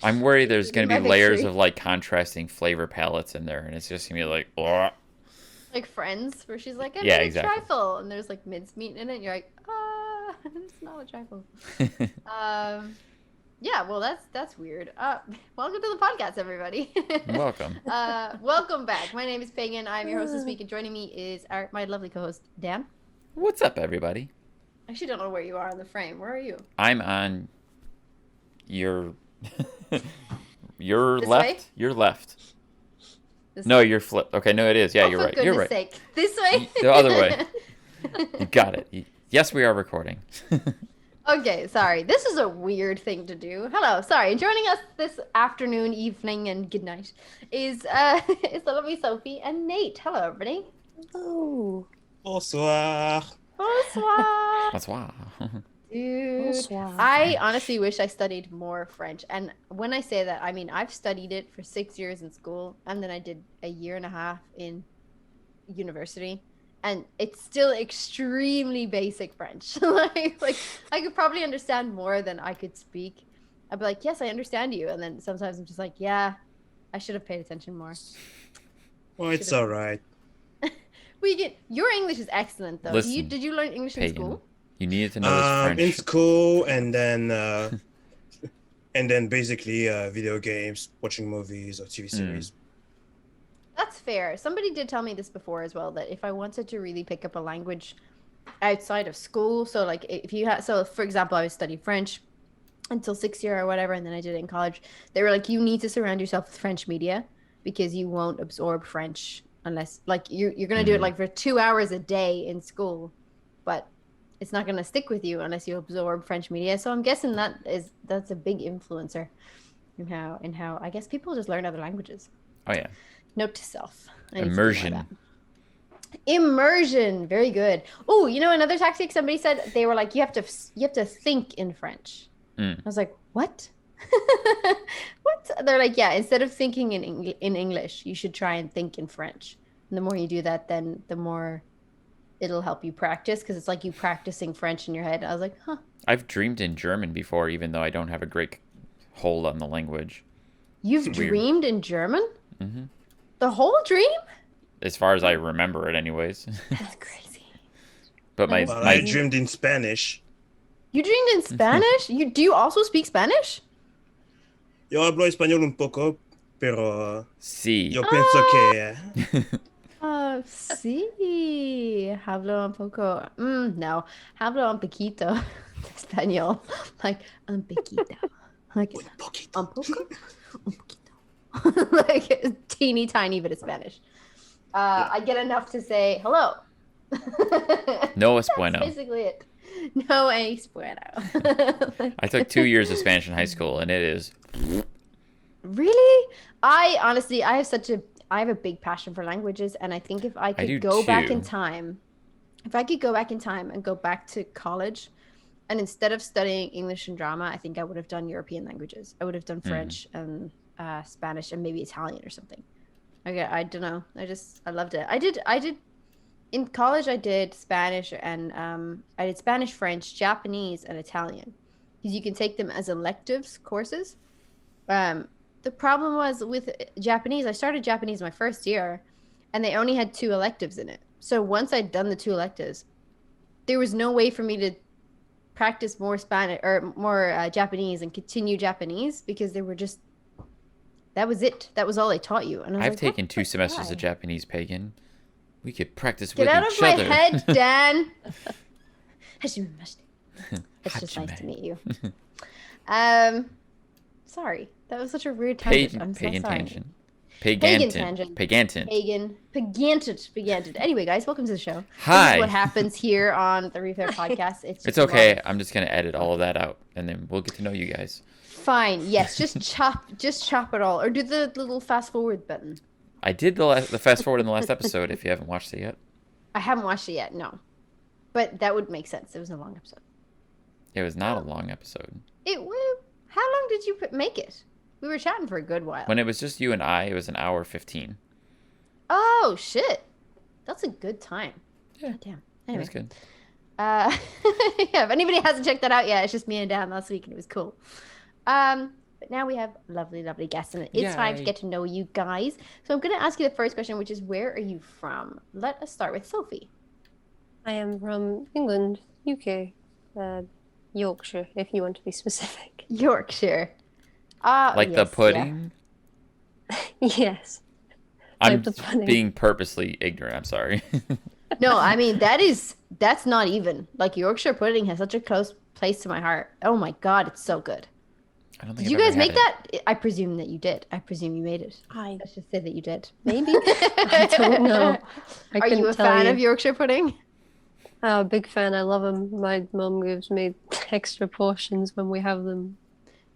I'm worried there's going to My be layers victory. of like contrasting flavor palettes in there, and it's just going to be like, oh. Like Friends, where she's like, I Yeah, made a exactly. trifle, and there's like mincemeat in it, and you're like, it's not a trifle. Um, yeah, well, that's weird. Welcome to the podcast, everybody. Welcome. Welcome back. My name is Pagan. I'm your host this week, and joining me is my lovely co-host Dan. What's up, everybody? I actually don't know where you are on the frame. Where are you? I'm on your your This left. way? Your left. This No, way? you're flipped. Okay, no, it is. Yeah, Oh, you're for right. You're goodness right. sake. This way? The other way. You got it. Yes, we are recording. Okay, sorry. This is a weird thing to do. Hello, sorry. Joining us this afternoon, evening, and good night is is the lovely Sophie and Nate. Hello, everybody. Oh, Bonsoir. Bonsoir. That's why. Dude, bonsoir. I honestly wish I studied more French. And when I say that, I mean I've studied it for 6 years in school, and then I did a year and a half in university. And it's still extremely basic French. like I could probably understand more than I could speak. I'd be like, yes, I understand you. And then sometimes I'm just like, yeah, I should have paid attention more. Well, it's all right. Your English is excellent though. Listen, Did you learn English in Pagan, school? you needed to know this French. In school, and then basically video games, watching movies or TV series. That's fair. Somebody did tell me this before as well, that if I wanted to really pick up a language outside of school, so like if you had, so for example, I was studying French until 6th year or whatever, and then I did it in college. They were like, you need to surround yourself with French media because you won't absorb French unless like you're gonna do it like for 2 hours a day in school, but it's not gonna stick with you unless you absorb French media. So I'm guessing that's a big influencer in how I guess people just learn other languages. Oh yeah. Note to self. I need to do more of Immersion. that. Immersion. Very good. Oh, you know another tactic somebody said, they were like, you have to think in French. I was like, what? What? They're like, yeah, instead of thinking in English, you should try and think in French. And the more you do that, then the more it'll help you practice, because it's like you practicing French in your head. I was like, huh. I've dreamed in German before, even though I don't have a great hold on the language. You've It's weird. dreamed in German? Mm-hmm. The whole dream? As far as I remember it, anyways. That's crazy. But my Well, my I dreamed in Spanish. You dreamed in Spanish? Do you also speak Spanish? Yo hablo español un poco, pero sí. yo pienso que Sí. Hablo un poco. No. Hablo un poquito de español. Like, un poquito. Like, un poquito. un poco? Un poquito. Like, a teeny tiny bit of Spanish. I get enough to say hello. No es bueno. That's basically it. No es bueno. I took 2 years of Spanish in high school, and it is. Really? I honestly, I have a big passion for languages, and I think if I do could go back in too. time, and go back to college, and instead of studying English and drama, I think I would have done European languages. I would have done French and Spanish and maybe Italian or something. Okay, I don't know. I loved it. I did in college. I did Spanish and I did Spanish, French, Japanese, and Italian, because you can take them as electives courses. The problem was with Japanese, I started Japanese my first year, and they only had 2 electives in it. So once I'd done the 2 electives, there was no way for me to practice more Spanish or more Japanese and continue Japanese, because they were just, that was it. That was all they taught you. And I was I've like, taken what? 2 semesters Why? of Japanese, Pagan. We could practice Get with out each of my other. head, Dan. It's just nice Hajime. to meet you. Sorry, that was such a weird tangent. I'm so Pagan sorry. tangent. Pagan tangent. Pagantant. Paganted. Anyway, guys, welcome to the show. This Hi. is what happens here on the Repair Podcast. It's It's just a lot okay. of- I'm just gonna edit all of that out, and then we'll get to know you guys. Fine. Yes, just chop it all, or do the little fast forward button. I did the fast forward in the last episode. If you haven't watched it yet, I haven't watched it yet. No, but that would make sense. It was a long episode. it was not a long episode. How long did you make it? We were chatting for a good while. When it was just you and I, it was an hour 15. Oh shit, that's a good time. Yeah. God damn. It Anyway, was good. yeah. If anybody hasn't checked that out yet, it's just me and Dan last week, and it was cool. But now we have lovely, lovely guests, and it's time to Yay. get to know you guys. So I'm going to ask you the first question, which is, where are you from? Let us start with Sophie. I am from England, UK, Yorkshire, if you want to be specific. Yorkshire. Like the yes, yeah. pudding? Yes. I'm Like the pudding. being purposely ignorant. I'm sorry. No, I mean, that's not even. Like, Yorkshire pudding has such a close place to my heart. Oh my God, it's so good. I don't think Did you I've guys ever had make that? I presume that you did. I presume you made it. I Let's just say that you did. maybe. I don't know. I Are you couldn't a tell fan you. of Yorkshire pudding? Oh, big fan. I love them. My mum gives me extra portions when we have them.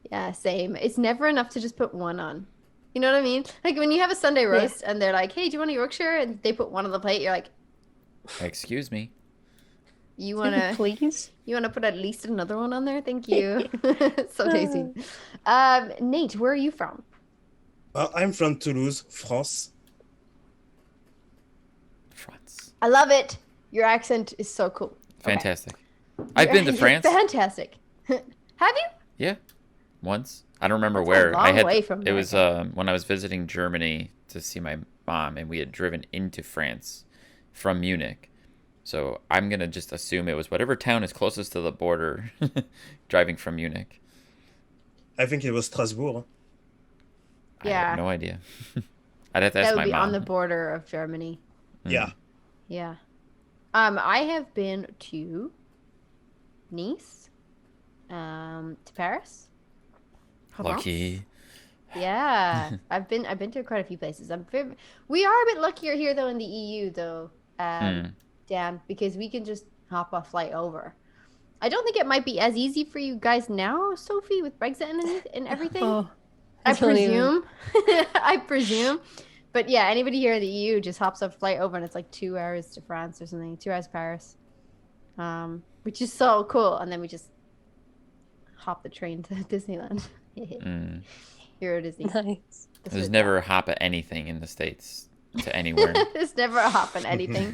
Yeah, same. It's never enough to just put one on. You know what I mean? Like when you have a Sunday roast and they're like, "Hey, do you want a Yorkshire?" and they put one on the plate, you're like, Excuse me. "You wanna, Please? you wanna put at least another one on there? Thank you." So tasty. Nate, where are you from? I'm from Toulouse, France. France. I love it. Your accent is so cool. Okay. Fantastic. I've been to France. Fantastic. Have you? Yeah, once. I don't remember That's a where. long way from It was America. when I was visiting Germany to see my mom, and we had driven into France from Munich. So I'm gonna just assume it was whatever town is closest to the border, driving from Munich. I think it was Strasbourg. I Yeah. have no idea. I'd have to That ask would my be mom. on the border of Germany. Yeah. Yeah. I have been to Nice, to Paris. Lucky. Yeah, I've been to quite a few places. We are a bit luckier here though in the EU though, Dan, because we can just hop a flight over. I don't think it might be as easy for you guys now, Sophie, with Brexit and everything. Oh, I don't even- presume. I presume. But yeah, anybody here in the EU just hops a flight over and it's like 2 hours to France or something, 2 hours to Paris, which is so cool. And then we just hop the train to Disneyland. Euro Disney. Nice. There's never a hop at anything in the States to anywhere. There's never a hop in anything.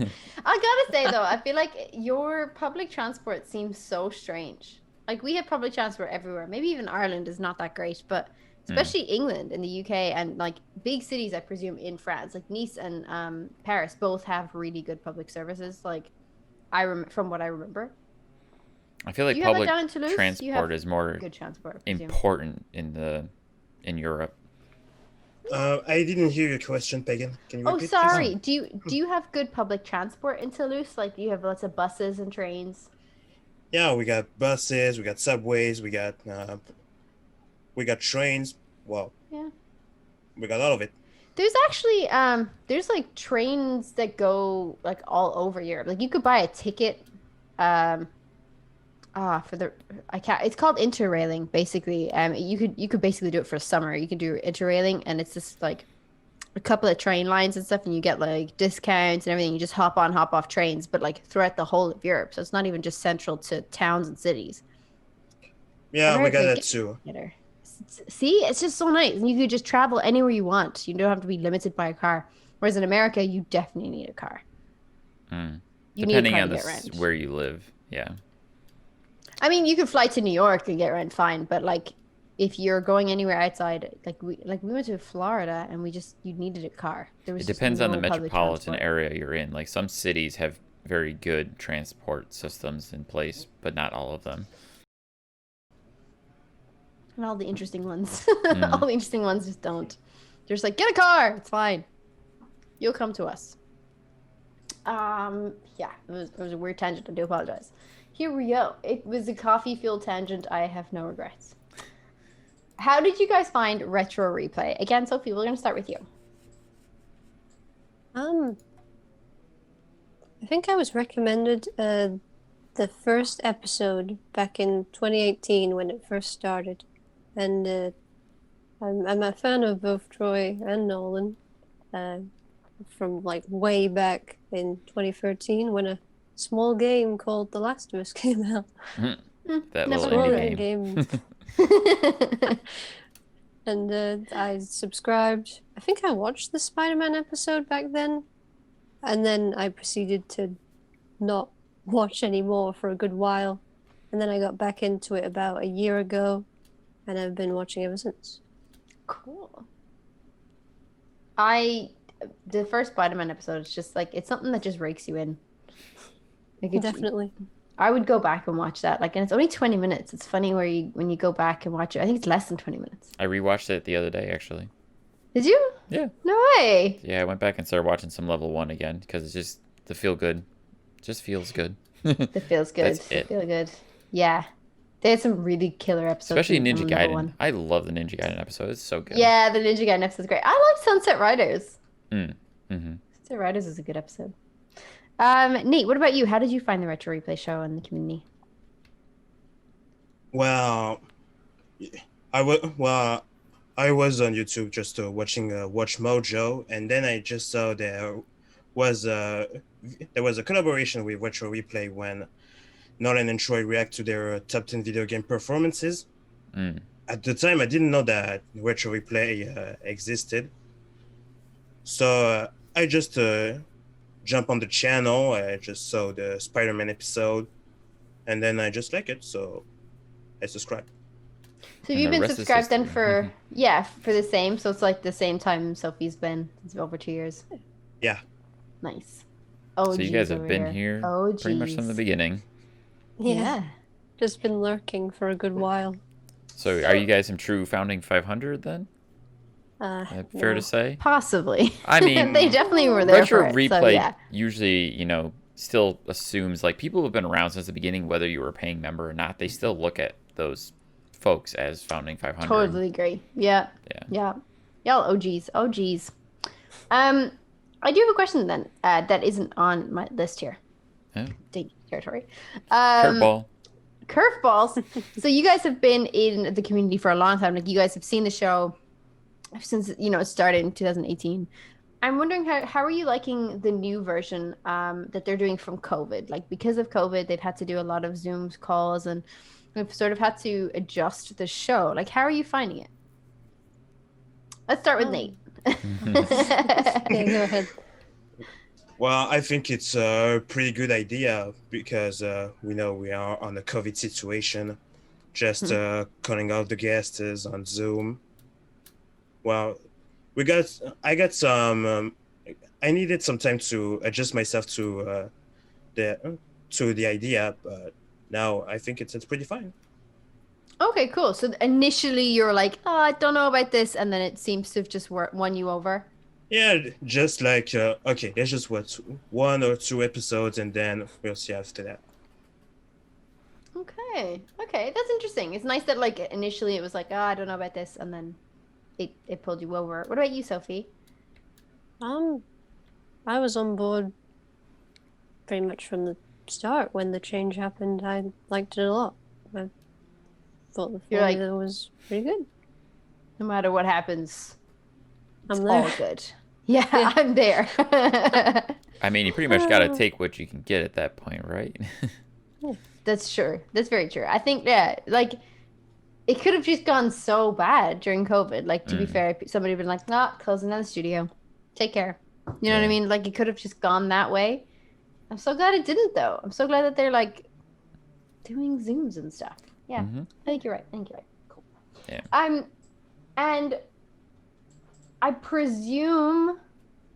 I gotta say though, I feel like your public transport seems so strange. Like we have public transport everywhere. Maybe even Ireland is not that great, but especially England and the UK and like big cities, I presume in France, like Nice and Paris, both have really good public services. Like from what I remember. I feel like Do you have public it down in Toulouse? You have transport is more good transport, I presume. important in Europe. I didn't hear your question, Pagan. Can you Oh, repeat? sorry. Do you have good public transport in Toulouse? Like, do you have lots of buses and trains? Yeah, we got buses, we got subways, we got trains. Wow. Yeah. We got all of it. There's actually there's like trains that go like all over Europe. Like you could buy a ticket it's called interrailing basically. You could basically do it for summer. You could do interrailing and it's just like a couple of train lines and stuff and you get like discounts and everything. You just hop on, hop off trains, but like throughout the whole of Europe. So it's not even just central to towns and cities. Yeah, we got America that too. See, it's just so nice. And you could just travel anywhere you want. You don't have to be limited by a car. Whereas in America, you definitely need a car. You Depending need a car on to get around. where you live, yeah. I mean, you could fly to New York and get around fine, but like if you're going anywhere outside, like we went to Florida and you needed a car. There was It just depends on the no public metropolitan transport. area you're in. Like some cities have very good transport systems in place, but not all of them. And all the interesting ones. All the interesting ones just don't. They're just like, get a car. It's fine. You'll come to us. Yeah, it was a weird tangent. I do apologize. Here we go. It was a coffee-fueled tangent. I have no regrets. How did you guys find Retro Replay? Again, Sophie, we're going to start with you. I think I was recommended the first episode back in 2018 when it first started. And I'm a fan of both Troy and Nolan from like way back in 2013 when a small game called The Last of Us came out. That Never little heard indie of game. And I subscribed. I think I watched the Spider-Man episode back then. And then I proceeded to not watch anymore for a good while. And then I got back into it about a year ago. and I've been watching ever since. Cool. The first Spider-Man episode is just like, it's something that just rakes you in. Like Definitely. I would go back and watch that. Like, and it's only 20 minutes. It's funny when you go back and watch it. I think it's less than 20 minutes. I rewatched it the other day, actually. Did you? Yeah. No way. Yeah, I went back and started watching some level 1 again because it's just the feel good. Just feels good. It feels good. That's it. Feel good. Yeah. They had some really killer episodes. Especially in Ninja level Gaiden. 1. I love the Ninja Gaiden episode. It's so good. Yeah, the Ninja Gaiden episode is great. I like Sunset Riders. Mm-hmm. Sunset Riders is a good episode. Nate, what about you? How did you find the Retro Replay show in the community? Well, I was on YouTube just watching Watch Mojo, and then I just saw there was a collaboration with Retro Replay when Nolan and Troy react to their top 10 video game performances. At the time, I didn't know that Retro Replay existed, so I just jumped on the channel. I just saw the Spider-Man episode, and then I just like it, so I subscribed. So you've been subscribed then for for the same. So it's like the same time Sophie's been. It's over 2 years. Yeah. Nice. Oh, So you guys have been here pretty much from the beginning. Yeah. Just been lurking for a good while. So are you guys some true Founding 500 then? Fair to say? Possibly. I mean, they definitely were there Retro for it. Replay So, yeah. usually, still assumes like people who have been around since the beginning, whether you were a paying member or not, they still look at those folks as Founding 500. Totally agree. Yeah. Y'all OGs. OGs. I do have a question then that isn't on my list here. Yeah. Dang territory. Curveball. Curveballs. So you guys have been in the community for a long time. Like you guys have seen the show since it started in 2018. I'm wondering how are you liking the new version that they're doing from COVID? Like because of COVID, they've had to do a lot of Zoom calls and we've sort of had to adjust the show. Like how are you finding it? Let's start with Nate. Okay, go ahead. Well, I think it's a pretty good idea because we know we are on a COVID situation. Just calling out the guests on Zoom. Well, I needed some time to adjust myself to the idea, but now I think it's pretty fine. Okay, cool. So initially you're like, oh, I don't know about this, and then it seems to have just won you over. Yeah, just like okay, let's just watch 1 or 2 episodes, and then we'll see after that. Okay, that's interesting. It's nice that like initially it was like, oh, I don't know about this, and then it pulled you over. What about you, Sophie? I was on board pretty much from the start when the change happened. I liked it a lot. I thought the formula was pretty good. No matter what happens, it's I'm there. all good. Yeah, I'm there. I mean, you pretty much got to take what you can get at that point, right? That's true. That's very true. I think, like, it could have just gone so bad during COVID. Like, to be fair, somebody would have been like, nah, closing down the studio. Take care. You know what I mean? Like, it could have just gone that way. I'm so glad it didn't, though. I'm so glad that they're, like, doing Zooms and stuff. Yeah, I think you're right. Cool. Yeah. And I presume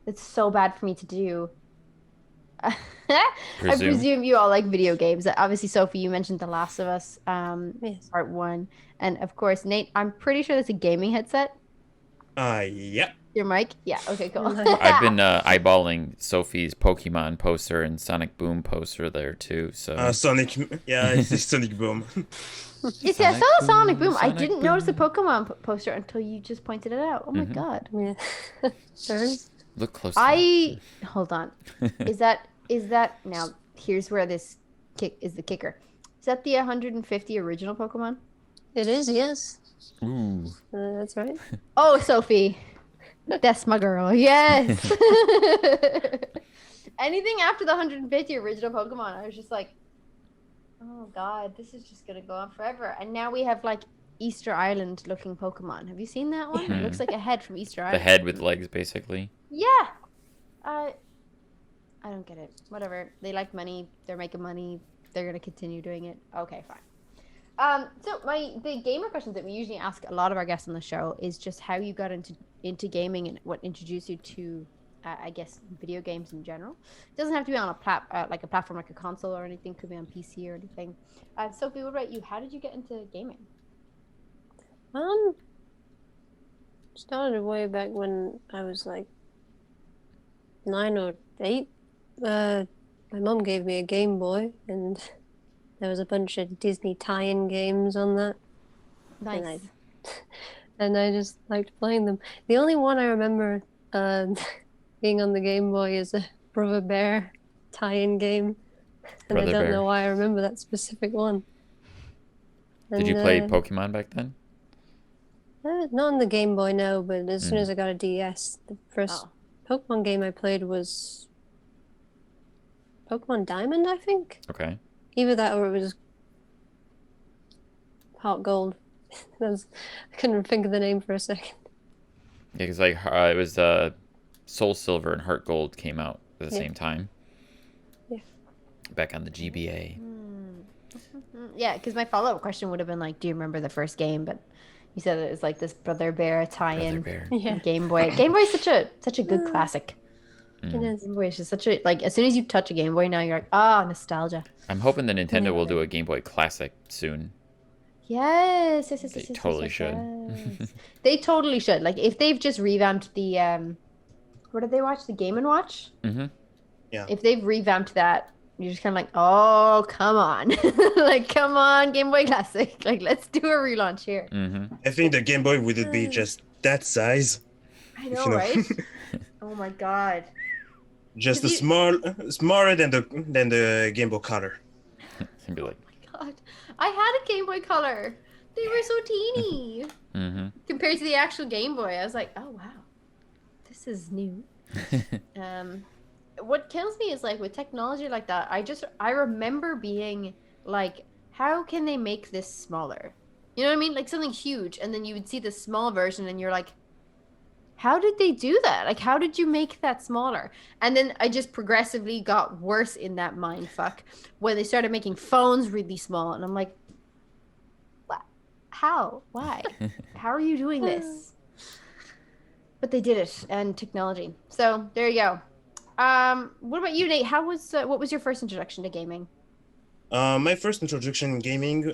it's so bad for me to do. I presume you all like video games. Obviously, Sophie, you mentioned The Last of Us, Yes. Part 1. And of course, Nate, I'm pretty sure that's a gaming headset. Yeah. Your mic? Yeah, okay, cool. I've been eyeballing Sophie's Pokemon poster and Sonic Boom poster there too. So Sonic, it's Sonic Boom. I saw Sonic Boom. I didn't notice the Pokemon poster until you just pointed it out. Oh my god. Yeah. look closely. Hold on. Is that now? Here's where this is the kicker. Is that the 150 original Pokemon? It is, yes. Ooh. That's right. Oh, Sophie. That's my girl. Yes. Anything after the 150 original Pokemon, I was just like, oh god, this is just gonna go on forever. And now we have like Easter Island looking Pokemon. Have you seen that one? It looks like a head from Easter Island. The head with legs, basically. Yeah. I don't get it. Whatever. They like money. They're making money. They're gonna continue doing it. Okay, fine. So the gamer questions that we usually ask a lot of our guests on the show is just how you got into gaming and what introduced you to, I guess, video games in general. It doesn't have to be on a platform like a console or anything. Could be on PC or anything. Sophie, what about you? How did you get into gaming? Started way back when I was like 9 or 8. My mom gave me a Game Boy, and there was a bunch of Disney tie-in games on that. Nice. And I just liked playing them. The only one I remember being on the Game Boy is a Brother Bear tie-in game. And Brother I don't Bear. know why I remember that specific one. Did you play Pokemon back then? Not on the Game Boy, no, but as soon as I got a DS, the first Pokemon game I played was Pokemon Diamond, I think. Okay. Either that or it was Heart Gold. I couldn't think of the name for a second. Yeah, because like it was Soul Silver and Heart Gold came out at the same time. Yeah. Back on the GBA. Yeah, because my follow-up question would have been like, do you remember the first game? But you said it was like this Brother Bear tie-in Game Boy. Game Boy is such a good classic. It is. Game Boy is just such a, like, as soon as you touch a Game Boy now, you're like, nostalgia. I'm hoping the Nintendo will do a Game Boy Classic soon. Yes. They totally should. Yes. They totally should. Like, if they've just revamped the what did they watch? The Game & Watch? Mm-hmm. Yeah. If they've revamped that, you're just kind of like, oh, come on. Like, come on, Game Boy Classic. Like, let's do a relaunch here. Mm-hmm. I think the Game Boy would be just that size. I know, right? Oh my god. Just smaller than the Game Boy Color. And be like, God, I had a Game Boy Color. They were so teeny compared to the actual Game Boy. I was like, oh wow, this is new. What kills me is like with technology like that. I remember being like, how can they make this smaller? You know what I mean? Like something huge, and then you would see the small version, and you're like, how did they do that? Like, how did you make that smaller? And then I just progressively got worse in that mind fuck when they started making phones really small. And I'm like, what? How? Why? How are you doing this? But they did it, and technology. So there you go. What about you, Nate? What was your first introduction to gaming? My first introduction in gaming,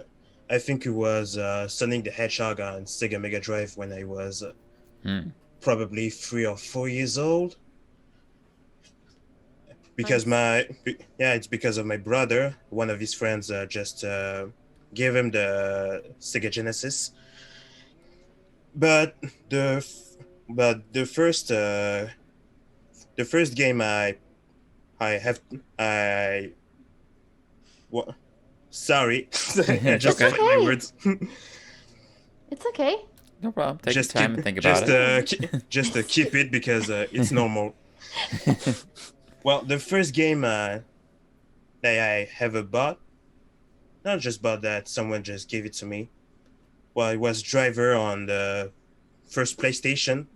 I think it was Sonic the Hedgehog on Sega Mega Drive when I was probably 3 or 4 years old. Because it's because of my brother. One of his friends just gave him the Sega Genesis. But the first game sorry, I just okay. my words. It's okay. No problem. Take your time and think about it. Just to keep it because it's normal. Well, the first game that I ever bought, not just bought that, someone just gave it to me. Well, it was Driver on the first PlayStation.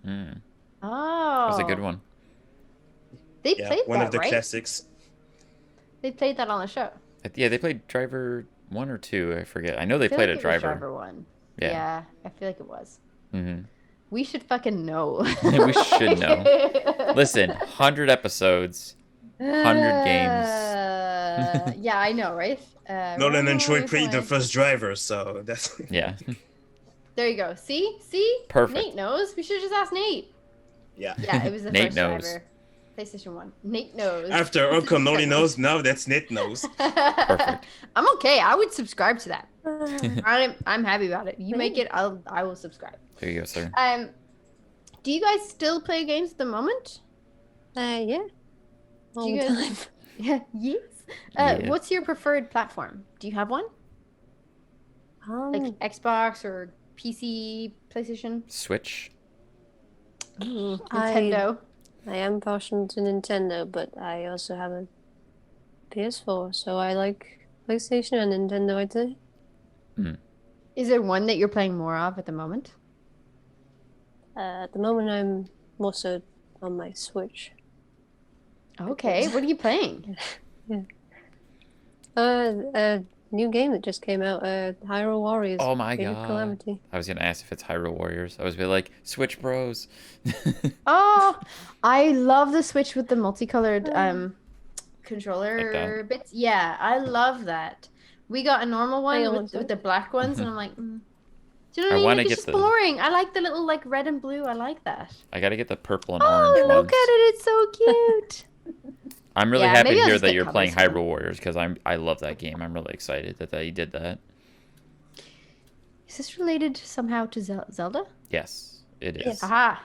Oh. That was a good one. They played one that, of the right? classics. They played that on the show. Yeah, they played Driver 1 or 2. I forget. I know they played like a Driver. Driver 1. Yeah, I feel like it was. Mm-hmm. We should fucking know. We should know. Listen, 100 episodes, 100 games. Yeah, I know, right? Nolan and Troy played the first Driver, so that's... Yeah. There you go. See? Perfect. Nate knows. We should have just asked Nate. Yeah. Yeah, it was the Nate first knows. Driver. PlayStation 1. Nate knows. After Uncle Noli knows, now that's Nate knows. Perfect. I'm okay. I would subscribe to that. I'm happy about it. You make it, I will subscribe. There you go, sir. Do you guys still play games at the moment? Yeah. All Do you the guys- time. Yeah. Yes. Yeah. What's your preferred platform? Do you have one? Like Xbox or PC, PlayStation? Switch. Nintendo. I am partial to Nintendo, but I also have a PS4, so I like PlayStation and Nintendo, I'd say. Is there one that you're playing more of at the moment? At the moment, I'm more so on my Switch. Okay. What are you playing? new game that just came out, Hyrule Warriors. Oh my Age of god. Calamity. I was gonna ask if it's Hyrule Warriors. I was be like, Switch Bros. Oh, I love the Switch with the multicolored Like controller bits. Yeah, I love that. We got a normal I one want with it. the black ones, and I'm like, do you know what I mean? wanna Like, it's get just the- boring. I like the little like red and blue. I like that. I gotta get the purple and Oh, orange look ones. at it! It's so cute. I'm really Yeah, happy to maybe I'll hear just that get you're playing colors Hyrule Warriors because I love that game. I'm really excited that they did that. Is this related somehow to Zelda? Yes, it is. Yes. Aha!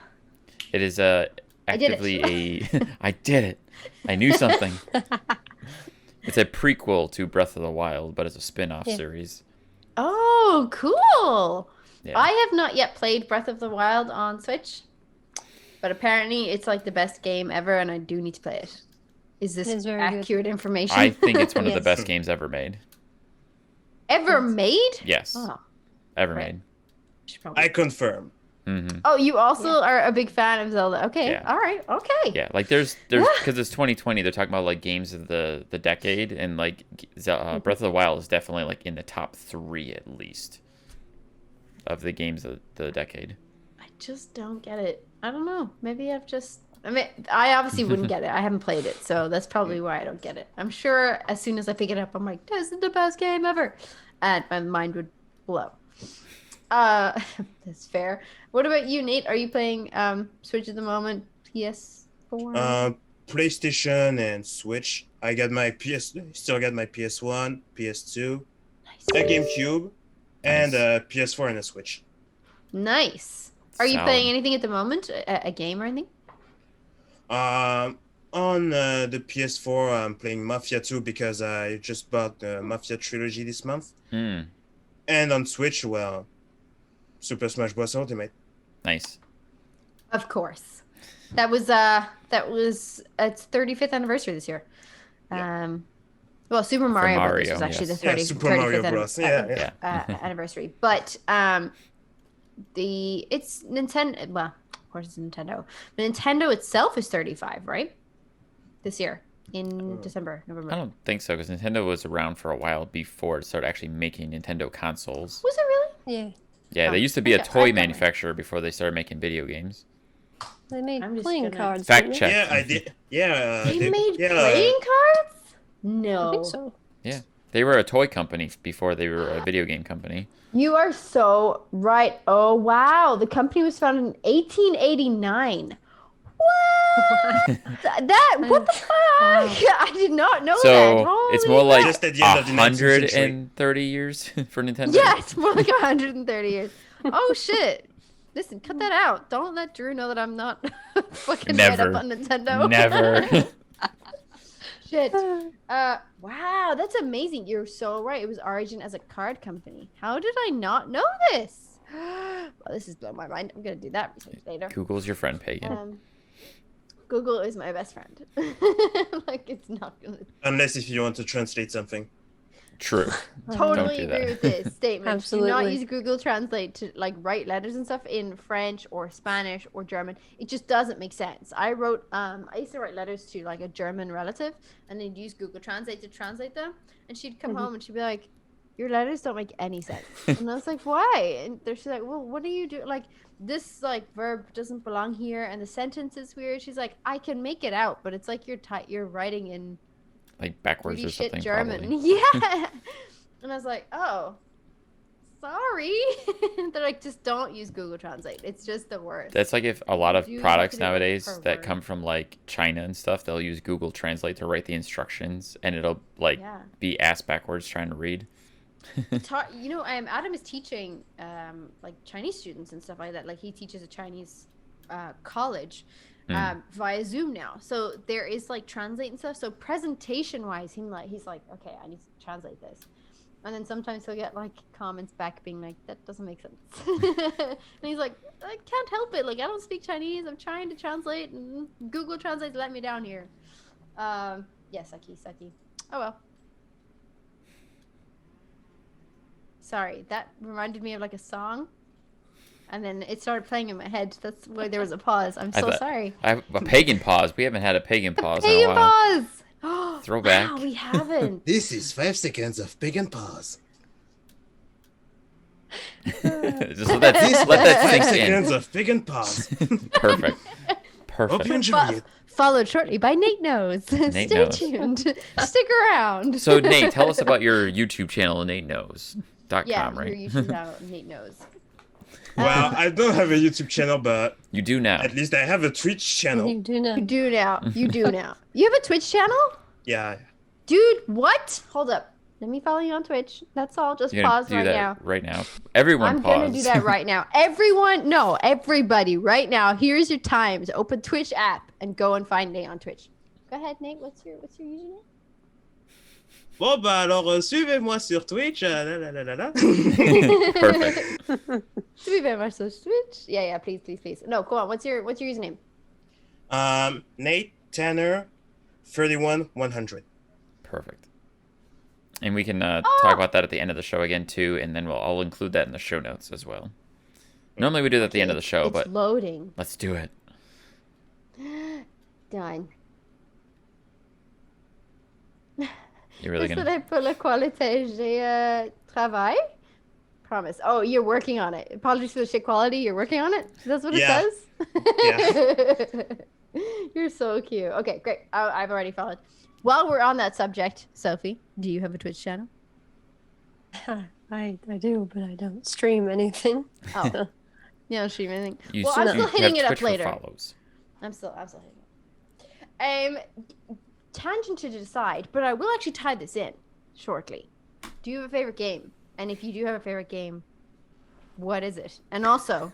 It is I did it. actively a. I did it. I knew something. It's a prequel to Breath of the Wild, but it's a spin-off Yeah. series. Oh, cool! Yeah. I have not yet played Breath of the Wild on Switch, but apparently it's like the best game ever, and I do need to play it. Is this It is very good. accurate information? I think it's one of the Yes. best games ever made. Ever Yes. made? Yes, Oh, ever right. made. should probably- I confirm. Mm-hmm. Oh, you also are a big fan of Zelda. Okay, Yeah. all right, okay. Yeah, like there's because it's 2020. They're talking about like games of the decade, and like Breath of the Wild is definitely like in the top 3 at least of the games of the decade. I just don't get it. I don't know. Maybe I've just. I mean, I obviously wouldn't get it. I haven't played it, so that's probably why I don't get it. I'm sure as soon as I pick it up, I'm like, "This is the best game ever," and my mind would blow. That's fair. What about you, Nate? Are you playing Switch at the moment? PS4? PlayStation and Switch. I got my still got my PS1, PS2, a Nice. GameCube, and a PS4 and a Switch. Nice. Are you Solid. playing anything at the moment? A game or anything? On the PS4, I'm playing Mafia 2 because I just bought the Mafia trilogy this month. Mm, And on Switch, well, Super Smash Bros. Ultimate. nice. Of course. That was its 35th anniversary this year. Well, Super Mario Brothers Mario, was actually yes. the 30, Yeah, Super Mario 35th Bros. Yeah. anniversary. But it's Nintendo. Well, of course it's Nintendo. But Nintendo itself is 35, right? This year in December, November. I don't think so because Nintendo was around for a while before it started actually making Nintendo consoles. Was it really? Yeah. Yeah, Oh, they used to be a okay, toy I thought- manufacturer before they started making video games. They made I'm just playing gonna- cards. Fact didn't they? check. Yeah, I did. Yeah. They made yeah, playing cards? No. I think so. Yeah, they were a toy company before they were a video game company. You are so right. Oh, wow. The company was founded in 1889. What? What the fuck? I did not know that. So Holy it's more like Just at the end of the 19th century. 130 years for Nintendo. Yeah, it's more like 130 years. Oh, shit. Listen, cut that out. Don't let Drew know that I'm not fucking read Never. up on Nintendo. Never. Shit. Wow, that's amazing. You're so right. It was origin as a card company. How did I not know this? Well, this is blowing my mind. I'm gonna do that research later. Google's your friend, Pagan. Google is my best friend. Like, it's not gonna Unless if you want to translate something. True. totally do that. agree with this statement. Do not Absolutely. use Google Translate to like write letters and stuff in French or Spanish or German. It just doesn't make sense. I used to write letters to like a German relative, and they'd use Google Translate to translate them. And she'd come home and she'd be like, "Your letters don't make any sense." And I was like, "Why?" And she's like, "Well, what do you do? Like, this like verb doesn't belong here, and the sentence is weird." She's like, "I can make it out, but it's like you're writing in Like backwards pretty or shit something. German." Probably. Yeah. And I was like, "Oh, sorry." They're like, "Just don't use Google Translate. It's just the worst." That's like if a lot of Do you products have to do it nowadays per that word? come from like China and stuff, they'll use Google Translate to write the instructions, and it'll like Yeah. be ass backwards trying to read. Adam is teaching like Chinese students and stuff like that. Like he teaches a Chinese college via Zoom now. So there is like translate and stuff. So presentation wise, he's like, okay, I need to translate this. And then sometimes he'll get like comments back being like, that doesn't make sense. And he's like, I can't help it. Like I don't speak Chinese. I'm trying to translate and Google Translate let me down here. Yeah, sucky. Oh well. Sorry, that reminded me of like a song. And then it started playing in my head. That's why there was a pause. I'm so sorry. I have a pagan pause. We haven't had a pagan pause in a Pagan while. pause! Throwback. Wow, we haven't. This is 5 seconds of Pagan Pause. Just let that This is let that 5 sink seconds in. of Pagan Pause. Perfect. Hope Perfect. you enjoy it. Followed shortly by Nate Knows. Nate Stay Knows. tuned. Stick around. So Nate, tell us about your YouTube channel, NateKnows.com, yeah, right? your YouTube channel, Nate Knows. Well, I don't have a YouTube channel, but You do now. at least I have a Twitch channel. You do know. You do now. You do now. You have a Twitch channel? Yeah. Dude, what? Hold up. Let me follow you on Twitch. That's all. Just You're gonna pause do right that now. right now. Everyone I'm pause. gonna do that right now. Everyone, no, everybody, right now. Here's your times. Open Twitch app and go and find Nate on Twitch. Go ahead, Nate. What's your username? Bon, bah alors, suivez-moi sur Twitch. La, la, la, la, la. Perfect. To be very much so Twitch. Yeah, please. No, go on. What's your username? Nate Tanner 31100. Perfect. And we can talk about that at the end of the show again too, and then I'll include that in the show notes as well. Normally we do that at the end of the show, It's but loading. let's do it. Done. You're really Est-ce gonna. que pour la qualité j'ai travail? Promise. Oh, you're working on it. Apologies for the shit quality. You're working on it? That's what Yeah. it says? You're so cute. Okay, great. I've already followed. While we're on that subject, Sophie, do you have a Twitch channel? I do, but I don't stream anything. Oh. You don't stream anything. You Well, s- I'm you still have hitting it up Twitch for later. follows. I'm still hitting it. Tangent to decide, but I will actually tie this in shortly. Do you have a favorite game? And if you do have a favorite game, what is it? And also,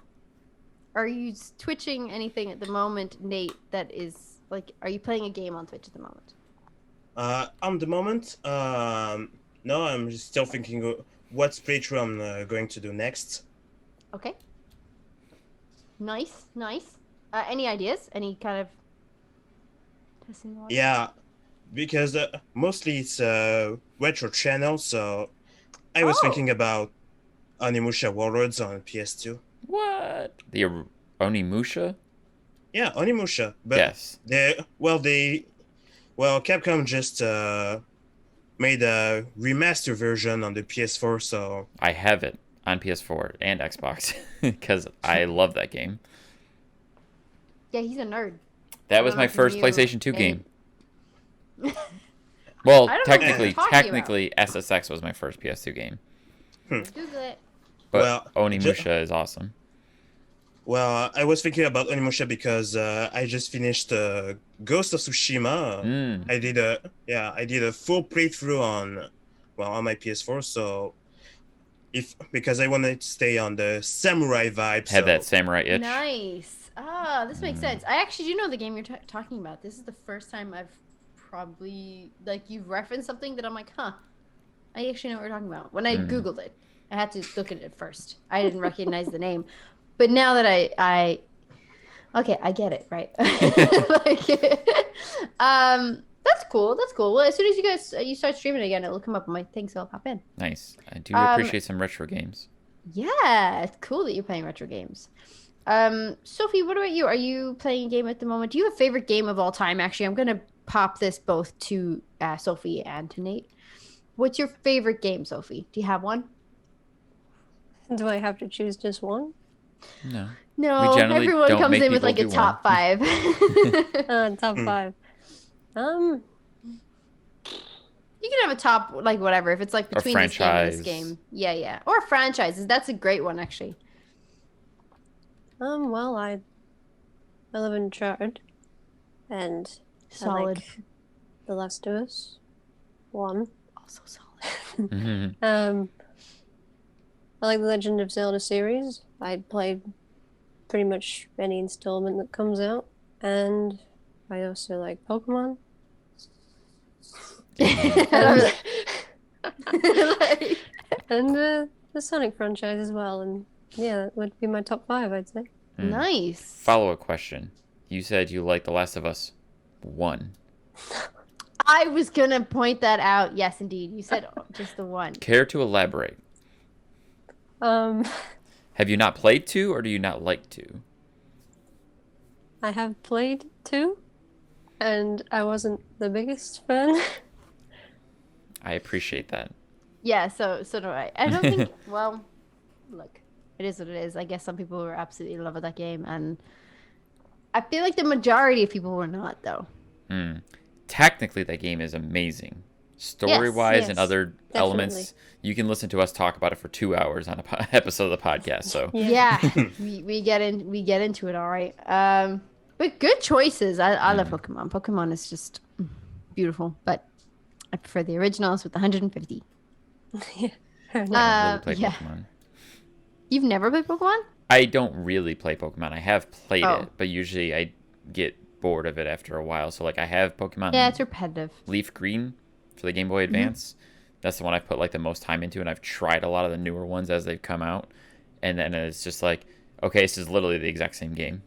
are you twitching anything at the moment, Nate, that is like, are you playing a game on Twitch at the moment? On the moment, no, I'm still thinking what playthrough I'm going to do next. Okay. Nice. Any ideas? Any kind of testing the waters? Yeah, because mostly it's a retro channel, so I was Oh. thinking about Onimusha Warlords on PS2. What? The Onimusha? Yeah, Onimusha. But Yes. Capcom just made a remaster version on the PS4, so I have it on PS4 and Xbox because I love that game. Yeah, he's a nerd. That was don't my know if first you PlayStation 2 made- game. Well, I don't know what you're talking technically, SSX was my first PS2 game. Google it. But Well, Onimusha is awesome. well, I was thinking about Onimusha because I just finished Ghost of Tsushima. Mm. I did a full playthrough on my PS4. So because I wanted to stay on the samurai vibe. Had so, that samurai itch. Nice. Ah, this makes sense. I actually do know the game you're talking about. This is the first time I've probably, like, you've referenced something that I'm like, huh. I actually know what you're talking about. When I Googled it, I had to look at it first. I didn't recognize the name. But now that I okay, I get it, right? That's cool. Well, as soon as you start streaming again, it'll come up on my thing, so I'll pop in. Nice. I do appreciate some retro games. Yeah, it's cool that you're playing retro games. Sophie, what about you? Are you playing a game at the moment? Do you have a favorite game of all time? Actually, I'm gonna pop this both to Sophie and to Nate. What's your favorite game, Sophie? Do you have one? Do I have to choose just one? No. No, We generally everyone don't comes make in with people like a do one. top 5. Top 5. You can have a top, like, whatever. If it's like Or between this game and this franchise. game. Yeah. Or franchises. That's a great one, actually. Well, I live in Uncharted, and I Solid. like The Last of Us 1. Also solid. Mhm. I like the Legend of Zelda series. I played pretty much any installment that comes out, and I also like Pokemon. Like- And the Sonic franchise as well, and yeah, that would be my top 5, I'd say. Nice. Follow-up question. You said you like The Last of Us 1. I was gonna point that out. Yes, indeed. You said just the one. Care to elaborate? Have you not played 2, or do you not like 2? I have played 2. and I wasn't the biggest fan. I appreciate that. Yeah, so do I. I don't think. Well, look, it is what it is. I guess some people were absolutely in love with that game, and I feel like the majority of people were not, though. Technically, that game is amazing. Story-wise and yes, other elements, you can listen to us talk about it for 2 hours on a episode of the podcast. So Yeah, we get into it, all right. But good choices. I love Pokemon. Pokemon is just beautiful, but I prefer the originals with 150. Yeah. I don't really play yeah. Pokemon. You've never played Pokemon? I don't really play Pokemon. I have played Oh. it, but usually I get bored of it after a while. So like I have Pokemon Yeah, it's repetitive. Leaf Green for the Game Boy Advance. That's the one I've put like the most time into, and I've tried a lot of the newer ones as they've come out. And then it's just like, okay, this is literally the exact same game.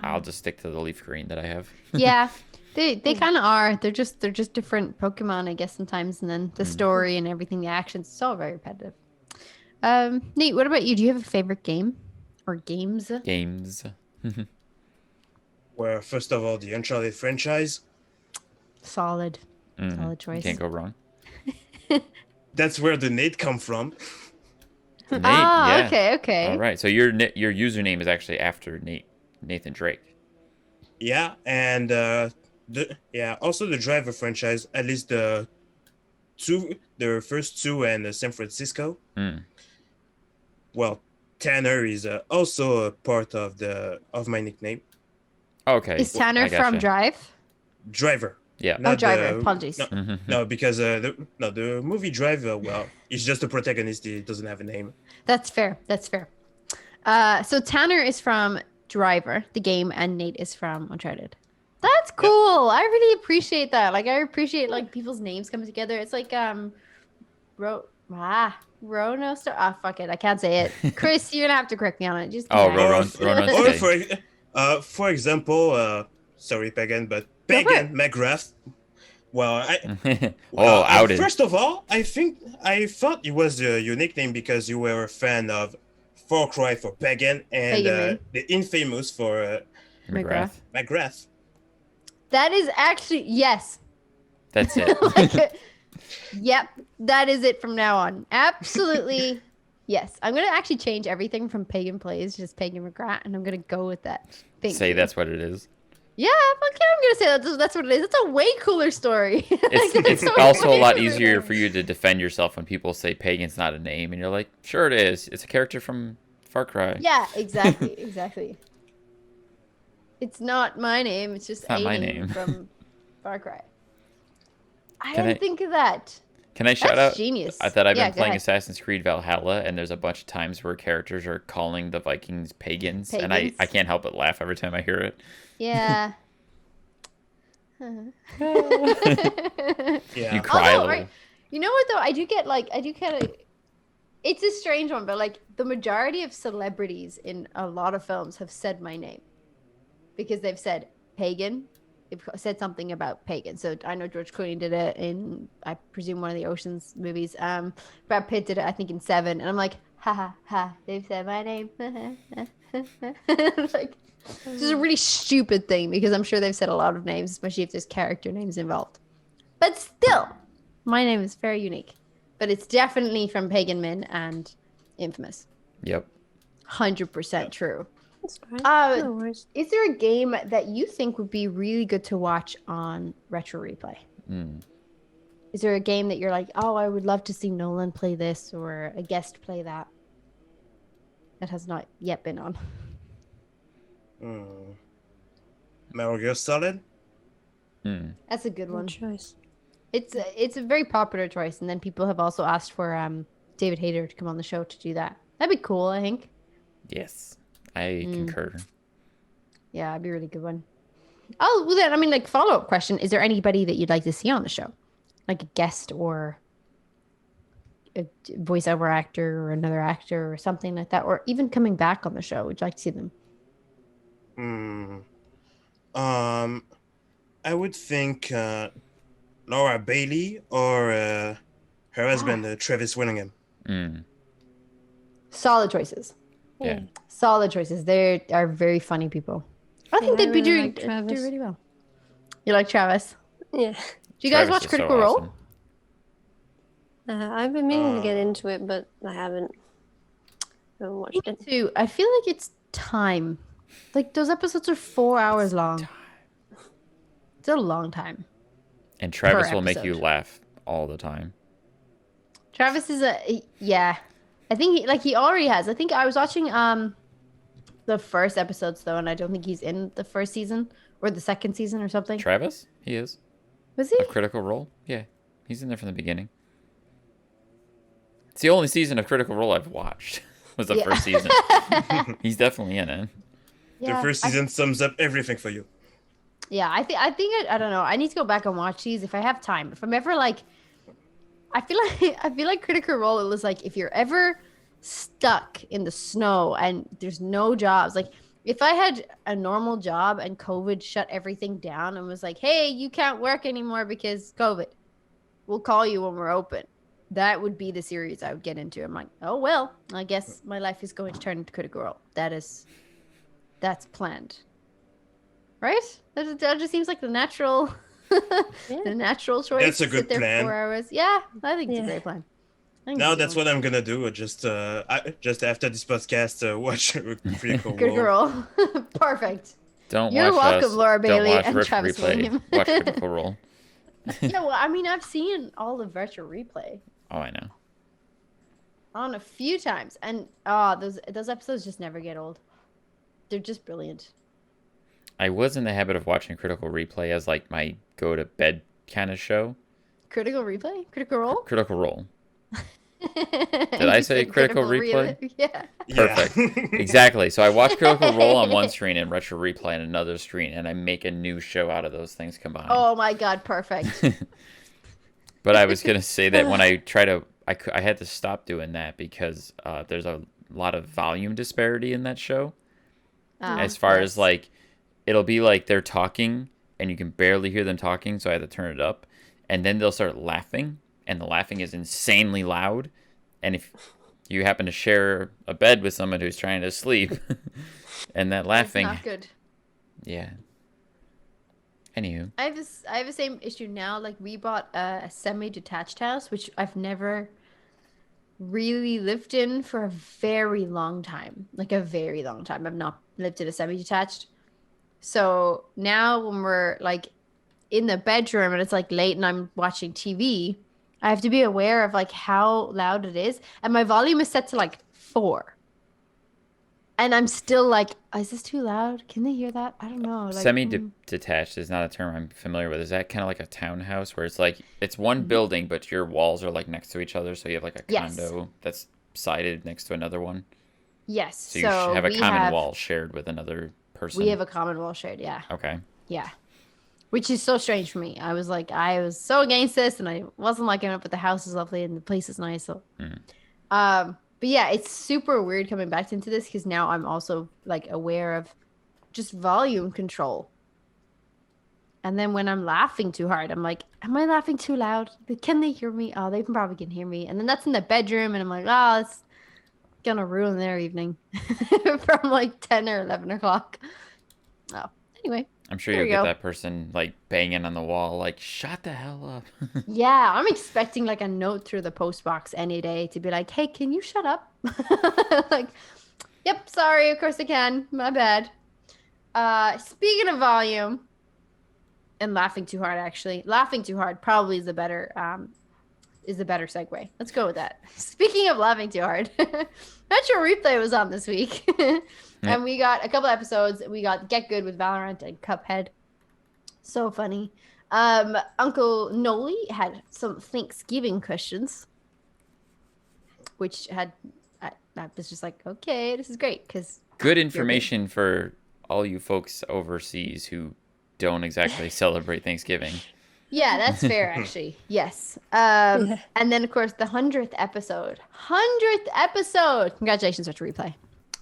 I'll just stick to the Leaf Green that I have. Yeah, they kind of are. They're just different Pokemon, I guess, sometimes. And then the story and everything, the actions, it's all very repetitive. Nate, what about you? Do you have a favorite game or games? Games. Well, first of all, the Uncharted franchise. Solid choice. Can't go wrong. That's where the Nate come from. Nate, Ah, yeah. okay. All right. So your username is actually after Nathan Drake. Yeah, and also the Driver franchise. At least the first two, and San Francisco. Well, Tanner is also a part of my nickname. Okay. Is Tanner I from gotcha. Drive? Driver. Yeah. Not Driver. Apologies. No, because the movie Drive. Well, he's just a protagonist. He doesn't have a name. That's fair. So Tanner is from Driver, the game, and Nate is from Uncharted. That's cool. I really appreciate that. Like, I appreciate like people's names coming together. It's like Rono Star. Ah, fuck it. I can't say it. Chris, you're gonna have to correct me on it. Just For example, sorry, Pagan, but Pagan McGrath. Well, outed. First of all, I thought it was your nickname because you were a fan of Far Cry for Pagan and the Infamous for McGrath. That is actually yes. That's it. Yep, that is it from now on. Absolutely, yes. I'm gonna actually change everything from Pagan Plays just Pagan McGrath, and I'm gonna go with that. That's what it is. Yeah, okay, I'm gonna say that's what it is. It's a way cooler story. It's also a lot easier for you to defend yourself when people say Pagan's not a name, and you're like, sure it is. It's a character from Far Cry. Yeah, exactly. It's not my name. It's just a name from Far Cry. I didn't think of that. Can I shout out genius. that I've been playing Assassin's Creed Valhalla, and there's a bunch of times where characters are calling the Vikings pagans. And I can't help but laugh every time I hear it. Yeah. You cry a little. Right. You know what though? I do kind of. It's a strange one, but like the majority of celebrities in a lot of films have said my name because they've said Pagan. They've said something about Pagan. So I know George Clooney did it in, I presume, one of the Ocean's movies. Brad Pitt did it, I think, in Seven. And I'm like, ha, they've said my name. Like, this is a really stupid thing because I'm sure they've said a lot of names, especially if there's character names involved. But still, my name is very unique. But it's definitely from Pagan Min and Infamous. Yep. 100% true. That's fine. No worries. Is there a game that you think would be really good to watch on Retro Replay? Is there a game that you're like, oh, I would love to see Nolan play this or a guest play that has not yet been on? Metal Gear Solid? That's a good one. Good choice. It's a very popular choice, and then people have also asked for David Hayter to come on the show to do that. That'd be cool, I think. Yes, I concur. Yeah, it'd be a really good one. Oh, well then, I mean, like, follow-up question. Is there anybody that you'd like to see on the show? Like a guest or a voiceover actor or another actor or something like that? Or even coming back on the show? Would you like to see them? I would think Laura Bailey or her husband, Travis Willingham. Solid choices. Yeah. Solid choices. They are very funny people. I think they'd be really do really well. You like Travis? Yeah. Do you guys Travis watch is Critical so Role? awesome. I've been meaning to get into it, but I haven't watched it. Too. I feel like it's time. Like those episodes are 4 hours long. It's a long time. And Travis will make you episode. laugh all the time. Travis is yeah. I think he already has. I think I was watching the first episodes though, and I don't think he's in the first season or the second season or something. Travis? He is. Was he? Of Critical Role? Yeah. He's in there from the beginning. It's the only season of Critical Role I've watched. Was the first season. He's definitely in it. The first season sums up everything for you. Yeah, I don't know. I need to go back and watch these if I have time. If I'm ever like, I feel like Critical Role is like if you're ever stuck in the snow and there's no jobs. Like if I had a normal job and COVID shut everything down and was like, hey, you can't work anymore because COVID. We'll call you when we're open. That would be the series I would get into. I'm like, oh well, I guess my life is going to turn into Critical Role. That's planned. Right? That just seems like the natural the natural choice. That's a good plan. 4 hours. Yeah, I think it's a great plan. Now that's what I'm gonna do. Just after this podcast, watch Critical Role. Perfect. You're welcome, us. Laura Bailey Don't watch and Travis Replay. William. Watch Critical Role. Yeah, well, I mean, I've seen all the virtual replay. Oh, I know. On a few times, and those episodes just never get old. They're just brilliant. I was in the habit of watching Critical Replay as like my go to bed kind of show. Critical Replay? Critical Role? Critical Role. Did I say Critical Replay? Yeah. Perfect. Exactly. So I watch Critical Role on one screen and Retro Replay on another screen, and I make a new show out of those things combined. Oh my god, perfect. But I was gonna say that when I try to, I had to stop doing that because there's a lot of volume disparity in that show. As far as like, it'll be like they're talking and you can barely hear them talking, so I had to turn it up, and then they'll start laughing, and the laughing is insanely loud. And if you happen to share a bed with someone who's trying to sleep, and that laughing, That's not good. Yeah. Anywho, I have the same issue now. Like we bought a semi-detached house, which I've never really lived in for a very long time. Like a very long time. I've not lived in a semi-detached. So now when we're like in the bedroom and it's like late and I'm watching TV, I have to be aware of like how loud it is. And my volume is set to like 4. And I'm still like, is this too loud? Can they hear that? I don't know. Like, semi-detached is not a term I'm familiar with. Is that kind of like a townhouse where it's like it's one building, but your walls are like next to each other, so you have like a condo that's sided next to another one? Yes. So you have a common wall shared with another person. We have a common wall shared, yeah. Okay. Yeah. Which is so strange for me. I was so against this, and I wasn't liking it, but the house is lovely and the place is nice. So, but yeah, it's super weird coming back into this because now I'm also like aware of just volume control. And then when I'm laughing too hard, I'm like, am I laughing too loud? Can they hear me? Oh, they probably can hear me. And then that's in the bedroom, and I'm like, oh, it's gonna ruin their evening from like 10 or 11 o'clock. Oh, anyway. I'm sure you'll get that person like banging on the wall, like, shut the hell up. Yeah, I'm expecting like a note through the post box any day to be like, hey, can you shut up? Like, yep, sorry, of course I can. My bad. Speaking of volume and laughing too hard, actually, laughing too hard probably is a better segue. Let's go with that. Speaking of laughing too hard, Metro Replay was on this week. And we got a couple episodes. We got Get Good with Valorant and Cuphead. So funny. Uncle Noli had some Thanksgiving questions, which I was just like, okay, this is great. Because good information for all you folks overseas who don't exactly celebrate Thanksgiving. Yeah, that's fair, actually. Yes. And then, of course, the 100th episode. 100th episode! Congratulations, Retro Replay.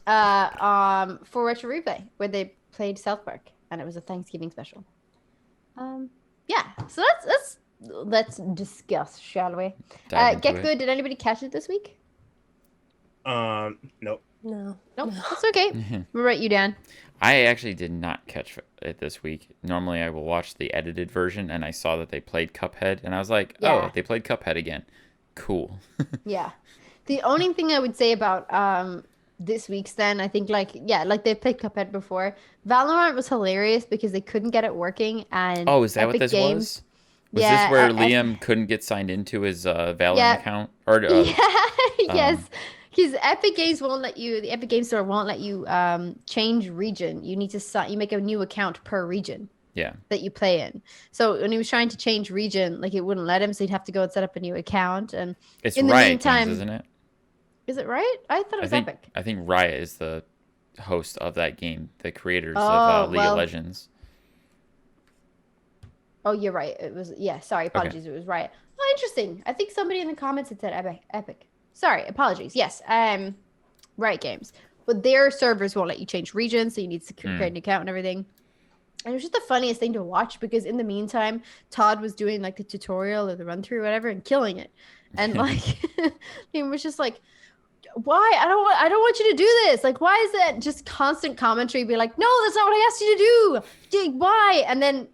For Retro Replay, where they played South Park, and it was a Thanksgiving special. Yeah, so let's discuss, shall we? Get Good, did anybody catch it this week? No. Nope, that's okay. We'll write you down. I actually did not catch it this week. Normally I will watch the edited version, and I saw that they played Cuphead, and I was like, Yeah. oh, they played Cuphead again. Cool. Yeah. The only thing I would say about this week's then, I think like they played Cuphead before. Valorant was hilarious because they couldn't get it working, and Oh, is that what Epic this Games, was? Was this where Liam couldn't get signed into his Valorant Yeah. account? Or yeah, yes. Because Epic Games won't let you, the Epic Games Store won't let you change region. You need to you make a new account per region yeah. that you play in. So when he was trying to change region, like it wouldn't let him, so he'd have to go and set up a new account. And It's in the Riot meantime, Games, isn't it? is it right? I thought it was Epic. I think Riot is the host of that game, the creators Oh, of League well. of Legends. Oh, you're right. It was, yeah, sorry, apologies. It was Riot. Oh, interesting. I think somebody in the comments had said Epic. Sorry, apologies. Yes, Riot Games. But their servers won't let you change regions, so you need to create an account and everything. And it was just the funniest thing to watch because in the meantime, Todd was doing like the tutorial or the run through or whatever and killing it. And like he was just like, why? I don't want you to do this. Like, why is that just constant commentary? Be like, no, that's not what I asked you to do. Why? And then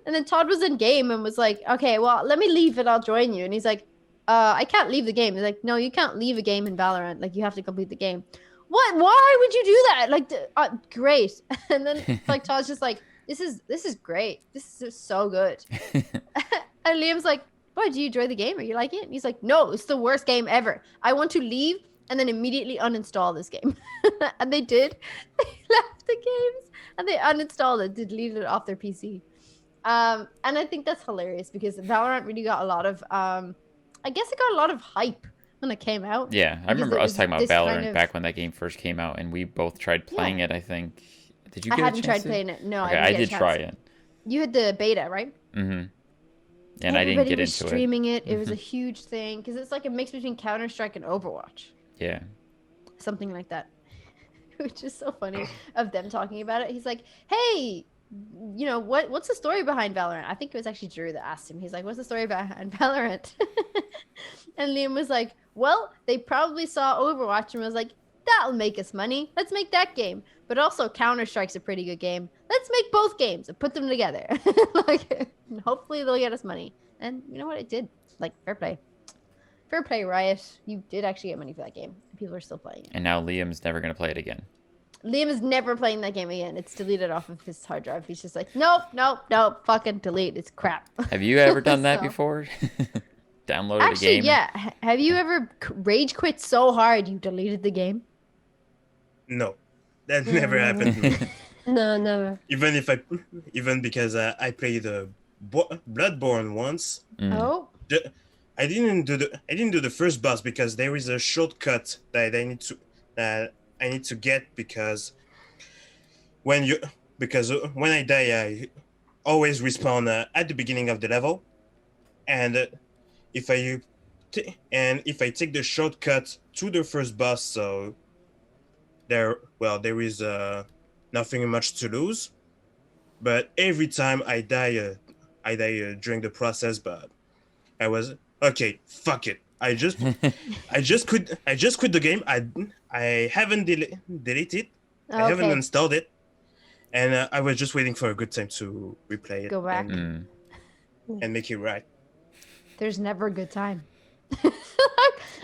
and then Todd was in game and was like, okay, well, let me leave and I'll join you. And he's like, I can't leave the game. He's like, no, you can't leave a game in Valorant. Like, you have to complete the game. What? Why would you do that? Like, great. And then like Todd's just like, this is great. This is so good. And Liam's like, why, do you enjoy the game? Are you like it? And he's like, no, it's the worst game ever. I want to leave and then immediately uninstall this game. And they did. They left the games and they uninstalled it, deleted it off their PC. And I think that's hilarious because Valorant really got a lot of, I guess it got a lot of hype when it came out. Yeah, I remember us talking about this Valorant kind of- back when that game first came out, and we both tried playing it, I think. Did you I get a hadn't chance tried to? playing it. No, Okay, I did didn't get a try chance. it. You had the beta, right? Mm-hmm. And I didn't get was into it. streaming it. It was a huge thing because it's like a mix between Counter-Strike and Overwatch. Yeah. Something like that. Which is so funny of them talking about it. He's like, hey, you know, what's the story behind Valorant? I think it was actually Drew that asked him. He's like, what's the story behind Valorant? And Liam was like, well, they probably saw Overwatch and was like, that'll make us money. Let's make that game. But also Counter-Strike's a pretty good game. Let's make both games and put them together. Like, hopefully they'll get us money. And you know what? It did. Like, fair play. Fair play, Riot. You did actually get money for that game. People are still playing it. And now Liam's never going to play it again. Liam is never playing that game again. It's deleted off of his hard drive. He's just like, nope, fucking delete. It's crap. Have you ever done that So- before? Downloaded Actually, a game? yeah. Have you ever rage quit so hard you deleted the game? No, that never happened to me. No, never. Even because I played Bloodborne once. Mm. Oh, I didn't do the first boss because there is a shortcut that I need to get because when I die I always respawn at the beginning of the level, and if I take the shortcut to the first boss, so there is nothing much to lose. But every time I die during the process. But I was okay. Fuck it. I just quit the game. I haven't deleted it. I haven't okay. installed it, and I was just waiting for a good time to replay it. Go back. Mm. and make it right. There's never a good time.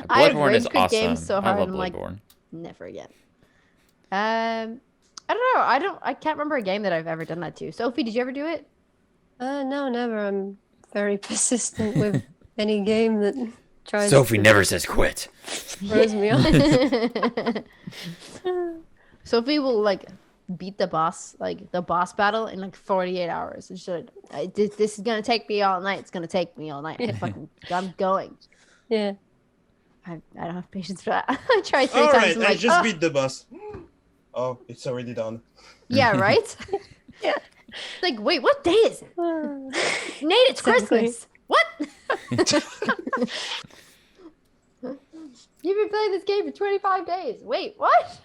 Bloodborne is rage quit awesome. games so I hard. love I'm like, Bloodborne. never again. I don't know. I can't remember a game that I've ever done that to. Sophie, did you ever do it? No, never. I'm very persistent with any game that tries Sophie to never says quit. throws me off. Sophie will like beat the boss battle in like 48 hours. And she's like, this is gonna take me all night. It's gonna take me all night. I'm going. Yeah. I don't have patience for that. I tried 3 All times. right, I'm I like, just "Oh." beat the boss. Oh, it's already done. Yeah, right. Yeah. Like, wait, what day is it? Nate, it's Exactly. Christmas. What? You've been playing this game for 25 days. Wait, what?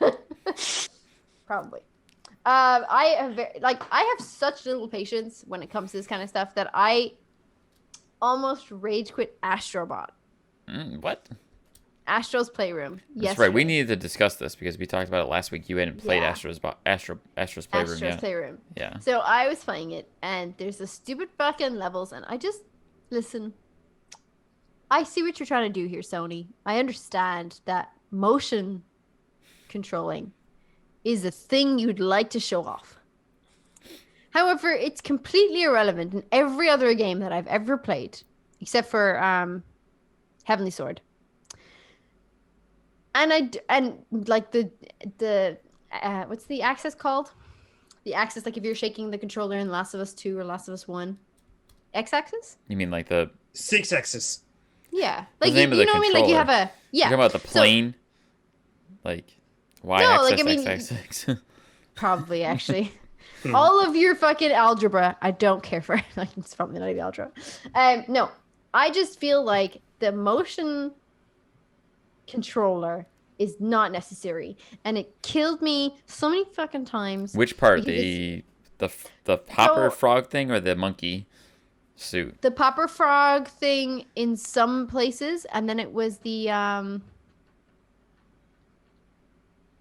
Probably. I have such little patience when it comes to this kind of stuff that I almost rage quit Astrobot. What? Astro's Playroom. That's right. We needed to discuss this because we talked about it last week. You hadn't played Astro's Playroom yet. Playroom. Yeah. So I was playing it, and there's the stupid fucking levels, and I just listen. I see what you're trying to do here, Sony. I understand that motion controlling is a thing you'd like to show off. However, it's completely irrelevant in every other game that I've ever played, except for Heavenly Sword. And like the what's the axis called? The axis, like if you're shaking the controller in Last of Us 2 or Last of Us 1. X-axis? You mean like the 6-axis? Yeah. Like the name of you the know what I mean? Like you have controller. a yeah. You're talking about the plane? Like y-axis, like, I mean, x-axis. Probably actually. All of your fucking algebra, I don't care for. Like it's probably not even algebra. No. I just feel like the motion controller is not necessary, and it killed me so many fucking times. Which part? The popper frog thing or the monkey suit? The popper frog thing in some places, and then it was the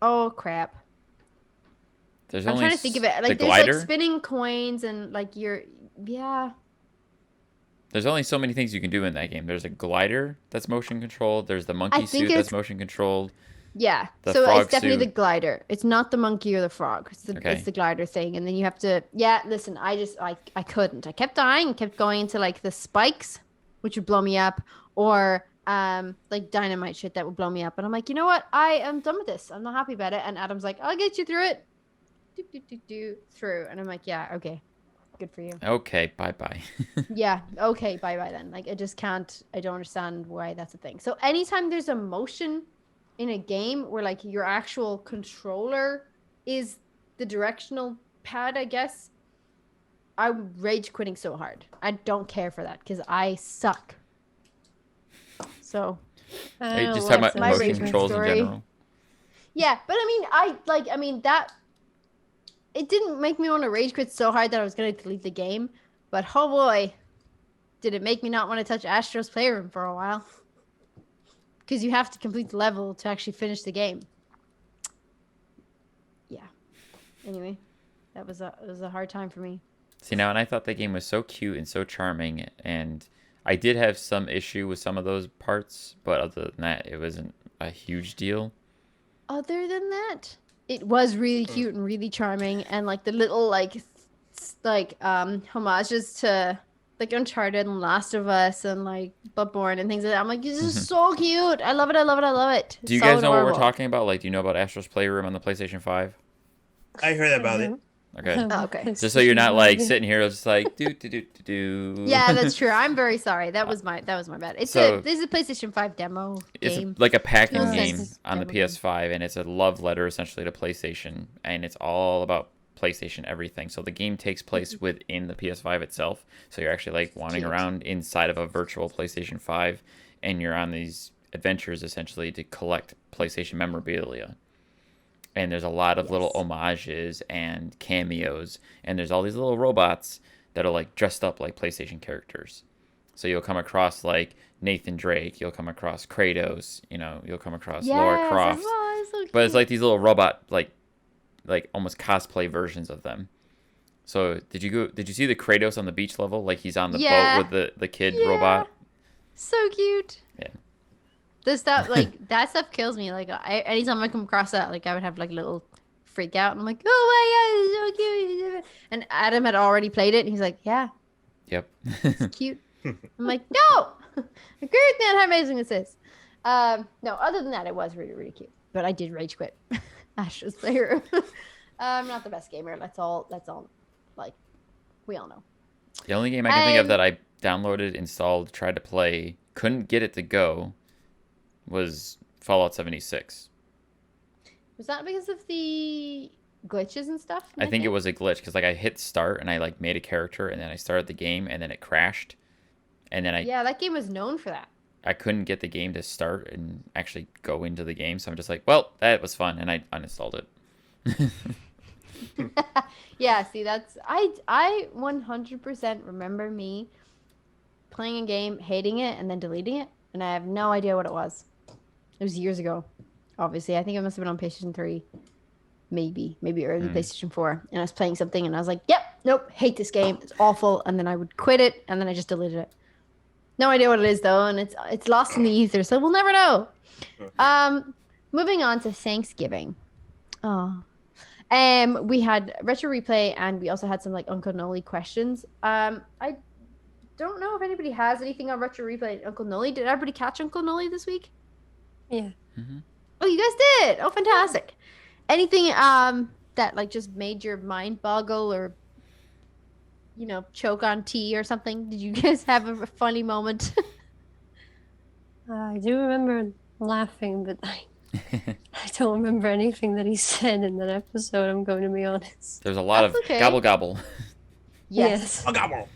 oh crap. I'm trying to think of it. Like the there's glider? like spinning coins and like yeah. There's only so many things you can do in that game. There's a glider that's motion controlled. There's the monkey suit that's motion controlled. Yeah. The so frog it's definitely suit. the glider. It's not the monkey or the frog. It's the glider thing. And then you have to listen, I couldn't. I kept dying and kept going into like the spikes, which would blow me up, or like dynamite shit that would blow me up. And I'm like, you know what? I am done with this. I'm not happy about it. And Adam's like, I'll get you through it. Through. And I'm like, yeah, okay. Good for you. Okay, bye-bye. Yeah, okay, bye-bye then. Like, I just can't, I don't understand why that's a thing. So anytime there's a motion in a game where, like, your actual controller is the directional pad, I guess, I'm rage quitting so hard. I don't care for that because I suck. So, Are you just talking about my motion rage controls in story. general? Yeah, but I mean, that it didn't make me want to rage quit so hard that I was going to delete the game. But oh boy, did it make me not want to touch Astro's Playroom for a while. Because you have to complete the level to actually finish the game. Yeah. Anyway, it was a hard time for me. See, now, and I thought the game was so cute and so charming, and I did have some issue with some of those parts, but other than that, it wasn't a huge deal. Other than that, it was really cute and really charming, and like the little like homages to like Uncharted and Last of Us and like Bloodborne and things like that. I'm like, this is so cute. I love it. I love it. I love it. Do you so guys know adorable. what we're talking about? Like, do you know about Astro's Playroom on the PlayStation 5? I heard about it. Okay. Oh, okay. Just so you're not like sitting here just like do. Yeah, that's true. I'm very sorry. That was my bad. This is a PlayStation 5 demo game. It's like a packing Oh, game nice. on the Demo PS5, and it's a love letter essentially to PlayStation, and it's all about PlayStation everything. So the game takes place within the PS5 itself. So you're actually like wandering Cute. around inside of a virtual PlayStation 5, and you're on these adventures essentially to collect PlayStation memorabilia. And there's a lot of little homages and cameos, and there's all these little robots that are like dressed up like PlayStation characters. So you'll come across like Nathan Drake, you'll come across Kratos, you'll come across Lara Croft. So But it's like these little robot like almost cosplay versions of them. So did you see the Kratos on the beach level? Like he's on the boat with the kid robot. So cute. Yeah. This stuff that stuff kills me. Like anytime I come across that, like I would have like a little freak out, and I'm like, oh my god, it's so cute. And Adam had already played it, and he's like, yeah, Yep. it's cute. I'm like, no, agree with me on how amazing this is. No, other than that, it was really really cute. But I did rage quit Astro's Playroom. I'm not the best gamer. That's all. Like we all know. The only game I can think of that I downloaded, installed, tried to play, couldn't get it to go, was Fallout 76. Was that because of the glitches and stuff? I think it was a glitch because like I hit start and I like made a character and then I started the game and then it crashed, and then that game was known for that. I couldn't get the game to start and actually go into the game, so I'm just like, well, that was fun, and I uninstalled it. Yeah, see, that's I 100% remember me playing a game, hating it, and then deleting it, and I have no idea what it was. It was years ago. Obviously, I think it must have been on PlayStation 3. Maybe early PlayStation 4. And I was playing something and I was like, yep, nope, hate this game. It's awful. And then I would quit it and then I just deleted it. No idea what it is though, and it's lost in the ether, so we'll never know. Moving on to Thanksgiving. Oh. We had retro replay and we also had some like Uncle Noli questions. I don't know if anybody has anything on retro replay and Uncle Noli. Did everybody catch Uncle Noli this week? Yeah. Mm-hmm. Oh, you guys did. Oh, fantastic. Anything that like just made your mind boggle or choke on tea or something? Did you guys have a funny moment? I do remember laughing, but I don't remember anything that he said in that episode, I'm going to be honest. There's a lot of gobble gobble. Yes. Gobble.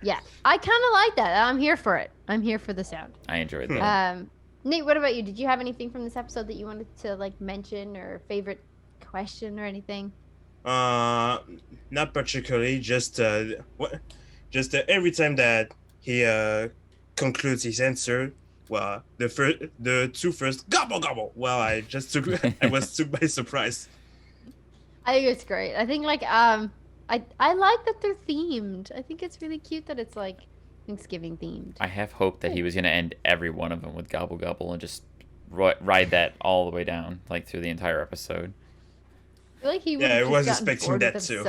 Yeah, I kind of like that. I'm here for it. I'm here for the sound. I enjoyed that. Nate, what about you? Did you have anything from this episode that you wanted to like mention or favorite question or anything? Not particularly. Just every time that he concludes his answer, well, the two first gobble gobble. Well, I was took by surprise. I think it's great. I think like I like that they're themed. I think it's really cute that it's like Thanksgiving themed. I have hope that he was gonna end every one of them with gobble gobble and just ride that all the way down, like through the entire episode. I feel like he I was expecting that too.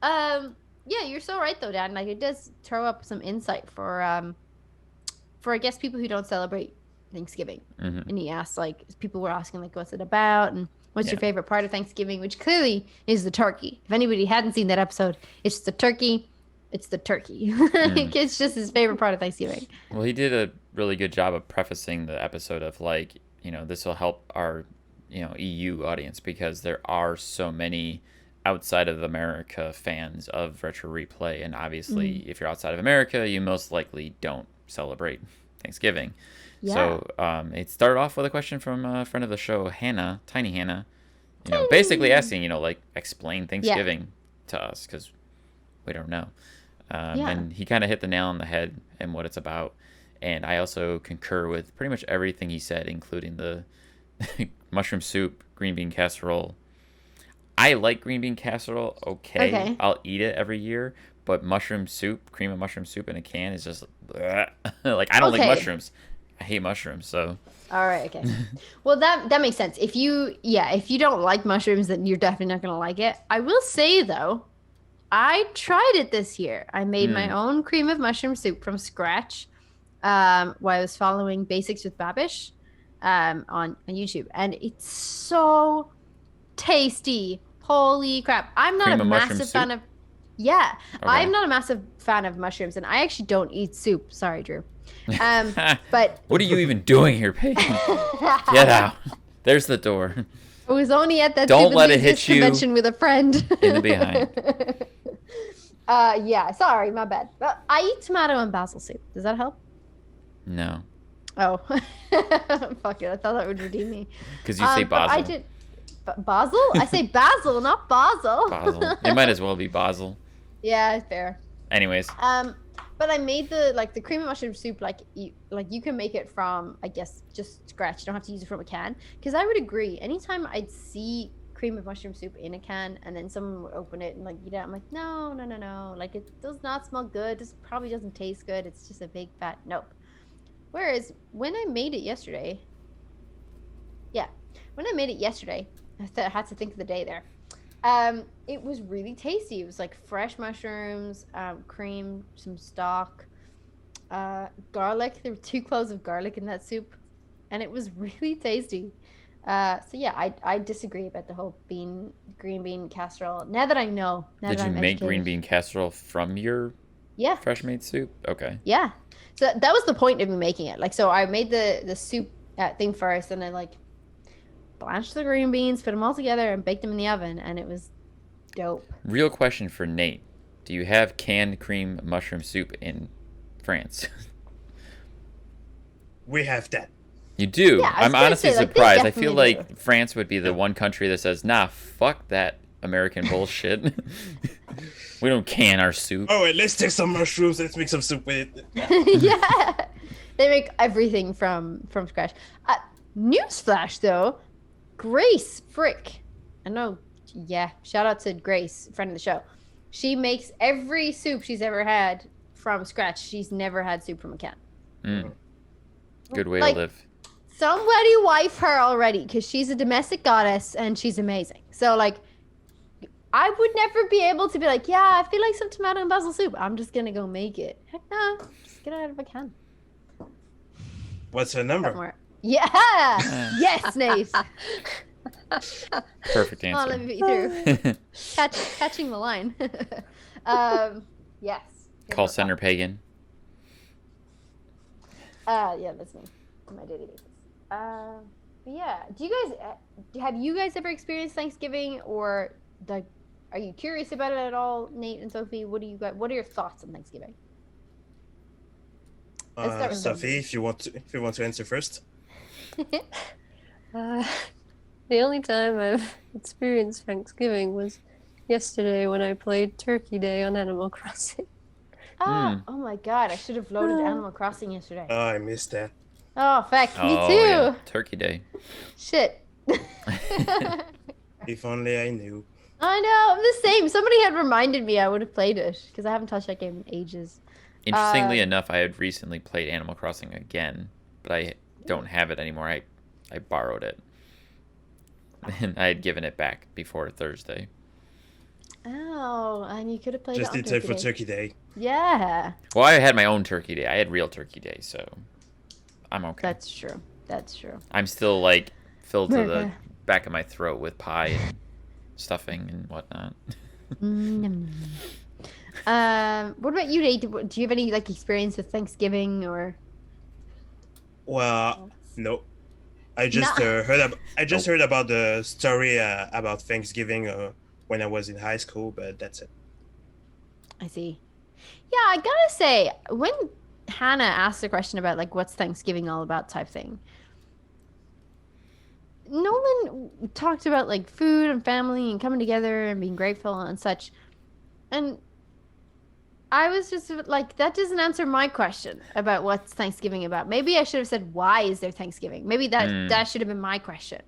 Yeah, you're so right though, Dan. Like it does throw up some insight for I guess people who don't celebrate Thanksgiving. Mm-hmm. And he asked like people were asking like what's it about and what's your favorite part of Thanksgiving, which clearly is the turkey. If anybody hadn't seen that episode, it's the turkey. It's the turkey. It's just his favorite part of Thanksgiving. Well, he did a really good job of prefacing the episode of like, this will help our EU audience because there are so many outside of America fans of retro replay, and obviously if you're outside of America you most likely don't celebrate Thanksgiving. So it started off with a question from a friend of the show, Hannah, Tiny Hannah, basically asking like explain Thanksgiving to us because we don't know. And he kind of hit the nail on the head and what it's about, and I also concur with pretty much everything he said, including the mushroom soup, green bean casserole. I like green bean casserole. Okay. I'll eat it every year, but mushroom soup, cream of mushroom soup in a can is just like I don't like mushrooms. I hate mushrooms. So. All right. Okay. Well, that makes sense. If you don't like mushrooms, then you're definitely not gonna like it. I will say though, I tried it this year. I made my own cream of mushroom soup from scratch, while I was following Basics with Babish. On YouTube, and it's so tasty. Holy crap. I'm not a massive fan of I'm not a massive fan of mushrooms, and I actually don't eat soup. Sorry, Drew. But what are you even doing here, Pagan? Get out. There's the door. I was only at that don't let it hit you convention with a friend in the behind. Sorry, my bad. But I eat tomato and basil soup. Does that help? No. Oh, fuck it! I thought that would redeem me. Because you say basil. I did. Basil? I say basil, not basil. Basil. It might as well be basil. Yeah, fair. Anyways. But I made the cream of mushroom soup like you can make it from, I guess, just scratch. You don't have to use it from a can. Because I would agree. Anytime I'd see cream of mushroom soup in a can and then someone would open it and like eat it, I'm like, no. Like it does not smell good. This probably doesn't taste good. It's just a big fat nope. Whereas when I made it yesterday, I had to think of the day there. It was really tasty. It was like fresh mushrooms, cream, some stock, garlic. There were 2 cloves of garlic in that soup, and it was really tasty. I disagree about the whole green bean casserole. Now that I know, did you make green bean casserole from your fresh made soup? Okay. Yeah. So that was the point of me making it. Like, so I made the soup thing first, and I like blanched the green beans, put them all together, and baked them in the oven, and it was dope. Real question for Nate: do you have canned cream mushroom soup in France? We have that. You do? Yeah, I'm honestly surprised. I feel like do. France would be the one country that says, nah, fuck that American bullshit. We don't can our soup. Oh, wait, let's take some mushrooms. Let's make some soup with it. They make everything from scratch. Newsflash though, Grace Frick. I know. Yeah, shout out to Grace, friend of the show. She makes every soup she's ever had from scratch. She's never had soup from a can. Good way Like, to live. Somebody wife her already, because she's a domestic goddess and she's amazing. So like, I would never be able to be like, yeah, I feel like some tomato and basil soup. I'm just gonna go make it. Heck no, just get it out if I can. What's her number? Somewhere. Yeah. Yes, Nate. Perfect Oh, let answer. me beat you through. Catching the line. Yes. Call center Pagan. Yeah, that's me on my daily basis. But yeah, have you guys ever experienced Thanksgiving, or like, are you curious about it at all, Nate and Sophie? What are your thoughts on Thanksgiving? Let's start with Sophie, if you want to answer first. The only time I've experienced Thanksgiving was yesterday when I played Turkey Day on Animal Crossing. Oh my god, I should have loaded Animal Crossing yesterday. Oh, I missed that. Oh, fuck, me too. Yeah. Turkey Day. Shit. If only I knew. I know, I'm the same. Somebody had reminded me I would have played it, because I haven't touched that game in ages. Interestingly enough, I had recently played Animal Crossing again, but I don't have it anymore. I borrowed it. And I had given it back before Thursday. Oh, and you could have played Just it on in time Turkey for Day. Turkey Day. Yeah. Well, I had my own Turkey Day. I had real Turkey Day, so I'm okay. That's true. That's true. I'm still like filled to the back of my throat with pie and stuffing and whatnot. What about you, Nate? Do you have any like experience with Thanksgiving or? Well, no. I just Nah. heard about the story about Thanksgiving when I was in high school, but that's it. I see. Yeah, I gotta say, when Hannah asked the question about like what's Thanksgiving all about type thing, Nolan talked about like food and family and coming together and being grateful and such, and I was just like, that doesn't answer my question about what's Thanksgiving about. Maybe I should have said, why is there Thanksgiving? Maybe that should have been my question,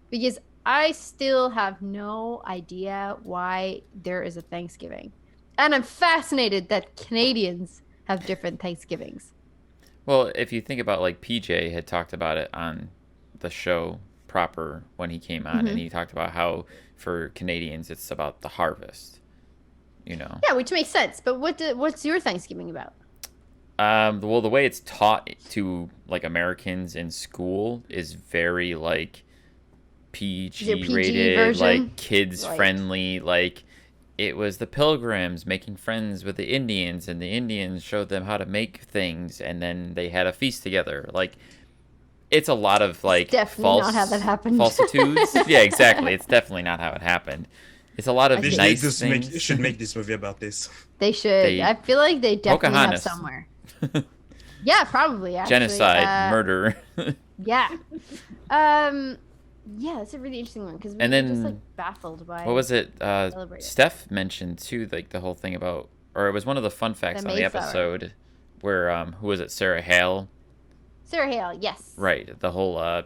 because I still have no idea why there is a Thanksgiving. And I'm fascinated that Canadians have different Thanksgivings. Well, if you think about like PJ had talked about it on the show proper when he came on, and he talked about how for Canadians it's about the harvest, you know. Yeah, which makes sense. But what's your Thanksgiving about? Well, the way it's taught to like Americans in school is very like PG rated, version? like kids Right. friendly. Like it was the Pilgrims making friends with the Indians, and the Indians showed them how to make things, and then they had a feast together. Like it's a lot of like Definitely not how that happened. falsitudes. Yeah, exactly. It's definitely not how it happened. It's a lot of Disney nice things. should make this movie about this. They should. I feel like they definitely Pocahontas. have somewhere. Yeah, probably. Actually. Genocide, murder. Yeah. Yeah, that's a really interesting one because we And were then- just like baffled by. What was it? Celebrate it. Steph mentioned too, like the whole thing about, or it was one of the fun facts The on the Mayflower. episode, where who was it? Sarah Hale, Sarah Hale? Yes. right? The whole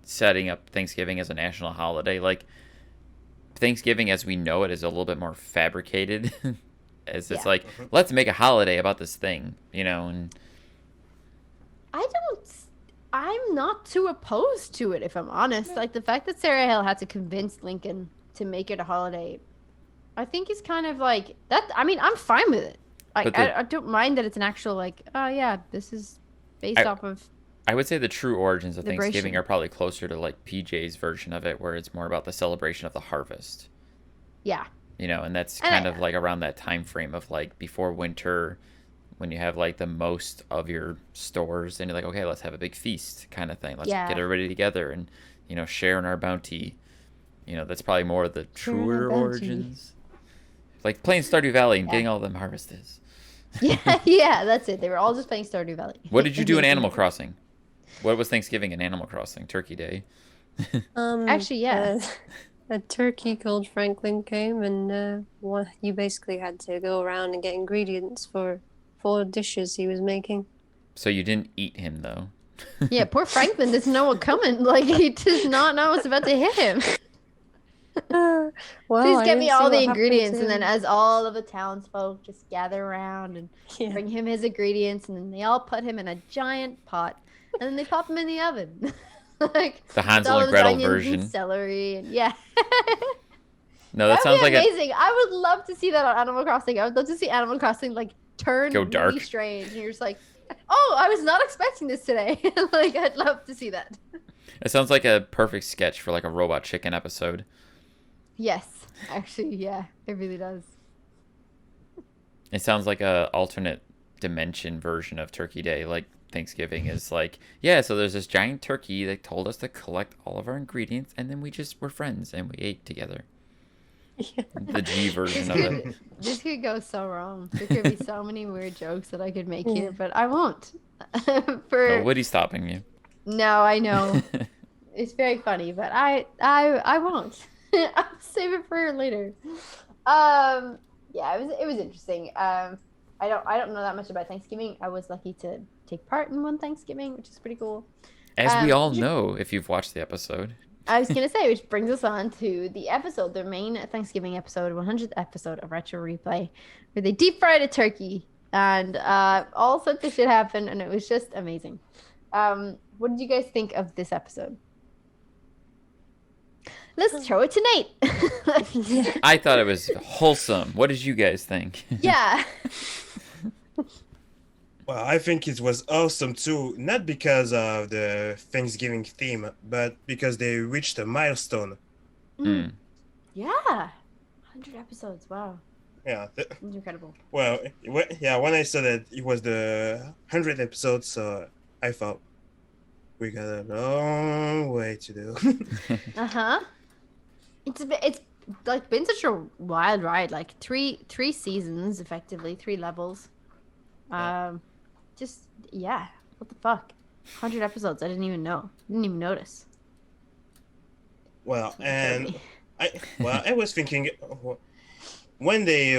setting up Thanksgiving as a national holiday. Like Thanksgiving, as we know it, is a little bit more fabricated. As it's Yeah. like, let's make a holiday about this thing, you know, and I'm not too opposed to it, if I'm honest. Like the fact that Sarah Hale had to convince Lincoln to make it a holiday, I think is kind of like that. I mean, I'm fine with it. But I don't mind that it's an actual like, oh yeah, this is based off of. I would say the true origins of Liberation. Thanksgiving are probably closer to like PJ's version of it, where it's more about the celebration of the harvest. Yeah. You know, and that's And kind of like around that time frame of like before winter, when you have like the most of your stores, and you're like, okay, let's have a big feast kind of thing. Let's Yeah. get everybody together and, you know, share in our bounty. You know, that's probably more of the Share in our truer bounty. origins. Like playing Stardew Valley and getting all them harvested. Yeah, yeah, that's it. They were all just playing Stardew Valley. What did you do in Animal Crossing? What was Thanksgiving in Animal Crossing? Turkey Day. Actually, yeah. A turkey called Franklin came, and you basically had to go around and get ingredients for 4 dishes he was making. So you didn't eat him though. Yeah, poor Franklin doesn't know what's coming. Like, he does not know what's about to hit him. Well, Please I get didn't me see all the what happened ingredients, to and then him. as all of the townsfolk just gather around and Yeah. bring him his ingredients, and then they all put him in a giant pot, and then they pop him in the oven. Like, The with Hansel all and of his Gretel onions version. and celery, and yeah. No, That that sounds would like be a amazing. I would love to see that on Animal Crossing. I would love to see Animal Crossing like turn Go really dark. strange, and you're just like, oh, I was not expecting this today. Like, I'd love to see that. it sounds like a perfect sketch for like a Robot Chicken episode. Yes, actually, yeah, it really does. It sounds like a alternate dimension version of Turkey Day. Like Thanksgiving is like, yeah, so there's this giant turkey that told us to collect all of our ingredients, and then we just were friends and we ate together. Yeah. The G version of it. This could go so wrong. There could be so many weird jokes that I could make here, but I won't. Nobody's stopping you. No, I know. It's very funny, but I won't. I'll save it for later. Yeah, it was interesting. I don't know that much about Thanksgiving. I was lucky to take part in one Thanksgiving, which is pretty cool. As we all know, if you've watched the episode. I was gonna say, which brings us on to the episode, the main Thanksgiving episode, 100th episode of Retro Replay, where they deep fried a turkey, and all sorts of shit happened, and it was just amazing. What did you guys think of this episode? Let's throw it to Nate. I thought it was wholesome. What did you guys think? Yeah. Well, I think it was awesome too, not because of the Thanksgiving theme, but because they reached a milestone. Mm. Yeah. 100 episodes. Wow. Yeah. That's incredible. Well, yeah. When I saw that it was the 100th episode, so I thought we got a long way to do. Uh-huh. It's like been such a wild ride, like three seasons, effectively 3 levels. Just yeah, what the fuck? 100 episodes. I didn't even notice. Well, and I was thinking when they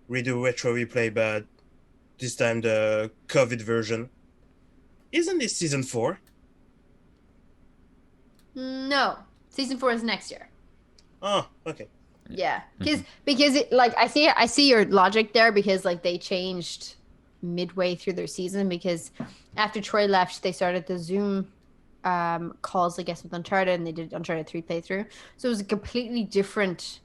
redo Retro Replay, but this time the COVID version. Isn't this season 4? No, season 4 is next year. Oh, okay. Yeah, because it, like I see your logic there, because like they changed midway through their season, because after Troy left, they started the Zoom calls, I guess, with Uncharted, and they did Uncharted 3 playthrough. So it was a completely different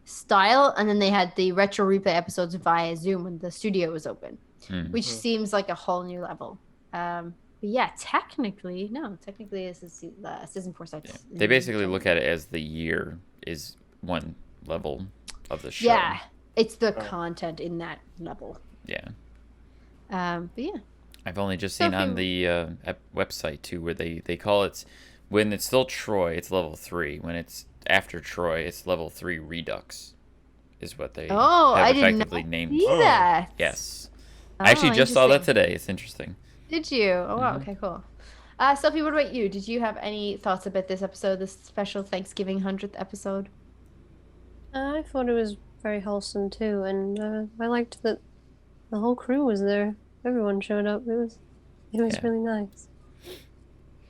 style, and then they had the Retro Replay episodes via Zoom when the studio was open, which seems like a whole new level. But yeah, technically this is season 4 starts. Yeah. They basically look at it as the year is one level of the show. Yeah, it's the content in that level. Yeah. But yeah. I've only just seen on the website too, where they call it, when it's still Troy, it's level 3. When it's after Troy, it's level 3 Redux, is what they have I did effectively not named. see that. Yes. I actually just saw that interesting. today. It's interesting. Did you? Oh wow. Okay, cool. Sophie, what about you? Did you have any thoughts about this episode, this special Thanksgiving 100th episode? I thought it was very wholesome too, and I liked that the whole crew was there. Everyone showed up. It was really nice.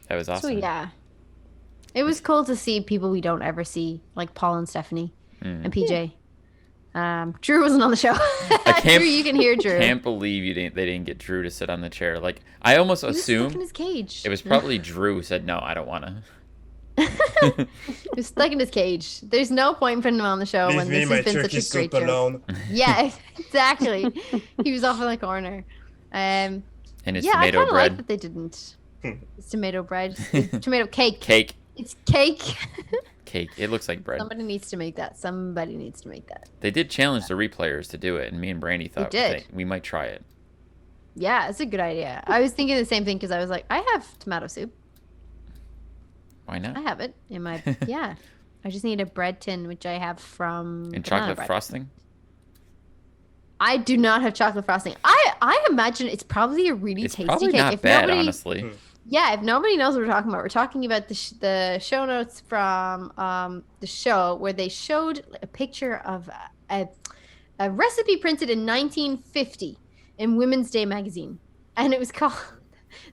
That was awesome. So yeah, it was cool to see people we don't ever see, like Paul and Stephanie and PJ. Drew wasn't on the show. Drew, you can hear Drew. I can't believe they didn't get Drew to sit on the chair. Like, I almost He was assumed stuck in his cage. it was probably Drew who said, "No, I don't want to." He was stuck in his cage. There's no point in putting him on the show Leave when me this my has been turkey such a great soup joke. alone. Yeah, exactly. He was off in the corner. And it's Yeah, I tomato kind of like bread. that they didn't. It's tomato bread. It's tomato cake. Cake. It's cake. Cake. It looks like bread. Somebody needs to make that. Somebody needs to make that. They did challenge the replayers to do it, and me and Brandy thought did. we might try it. Yeah, it's a good idea. I was thinking the same thing, because I was like, I have tomato soup. Why not? I have it in my yeah. I just need a bread tin, which I have from And banana chocolate bread. frosting? I do not have chocolate frosting. I imagine it's probably a really It's tasty probably cake. not If bad, nobody, honestly. Yeah, if nobody knows what we're talking about, we're talking about the show notes from the show, where they showed a picture of a recipe printed in 1950 in Women's Day magazine, and it was called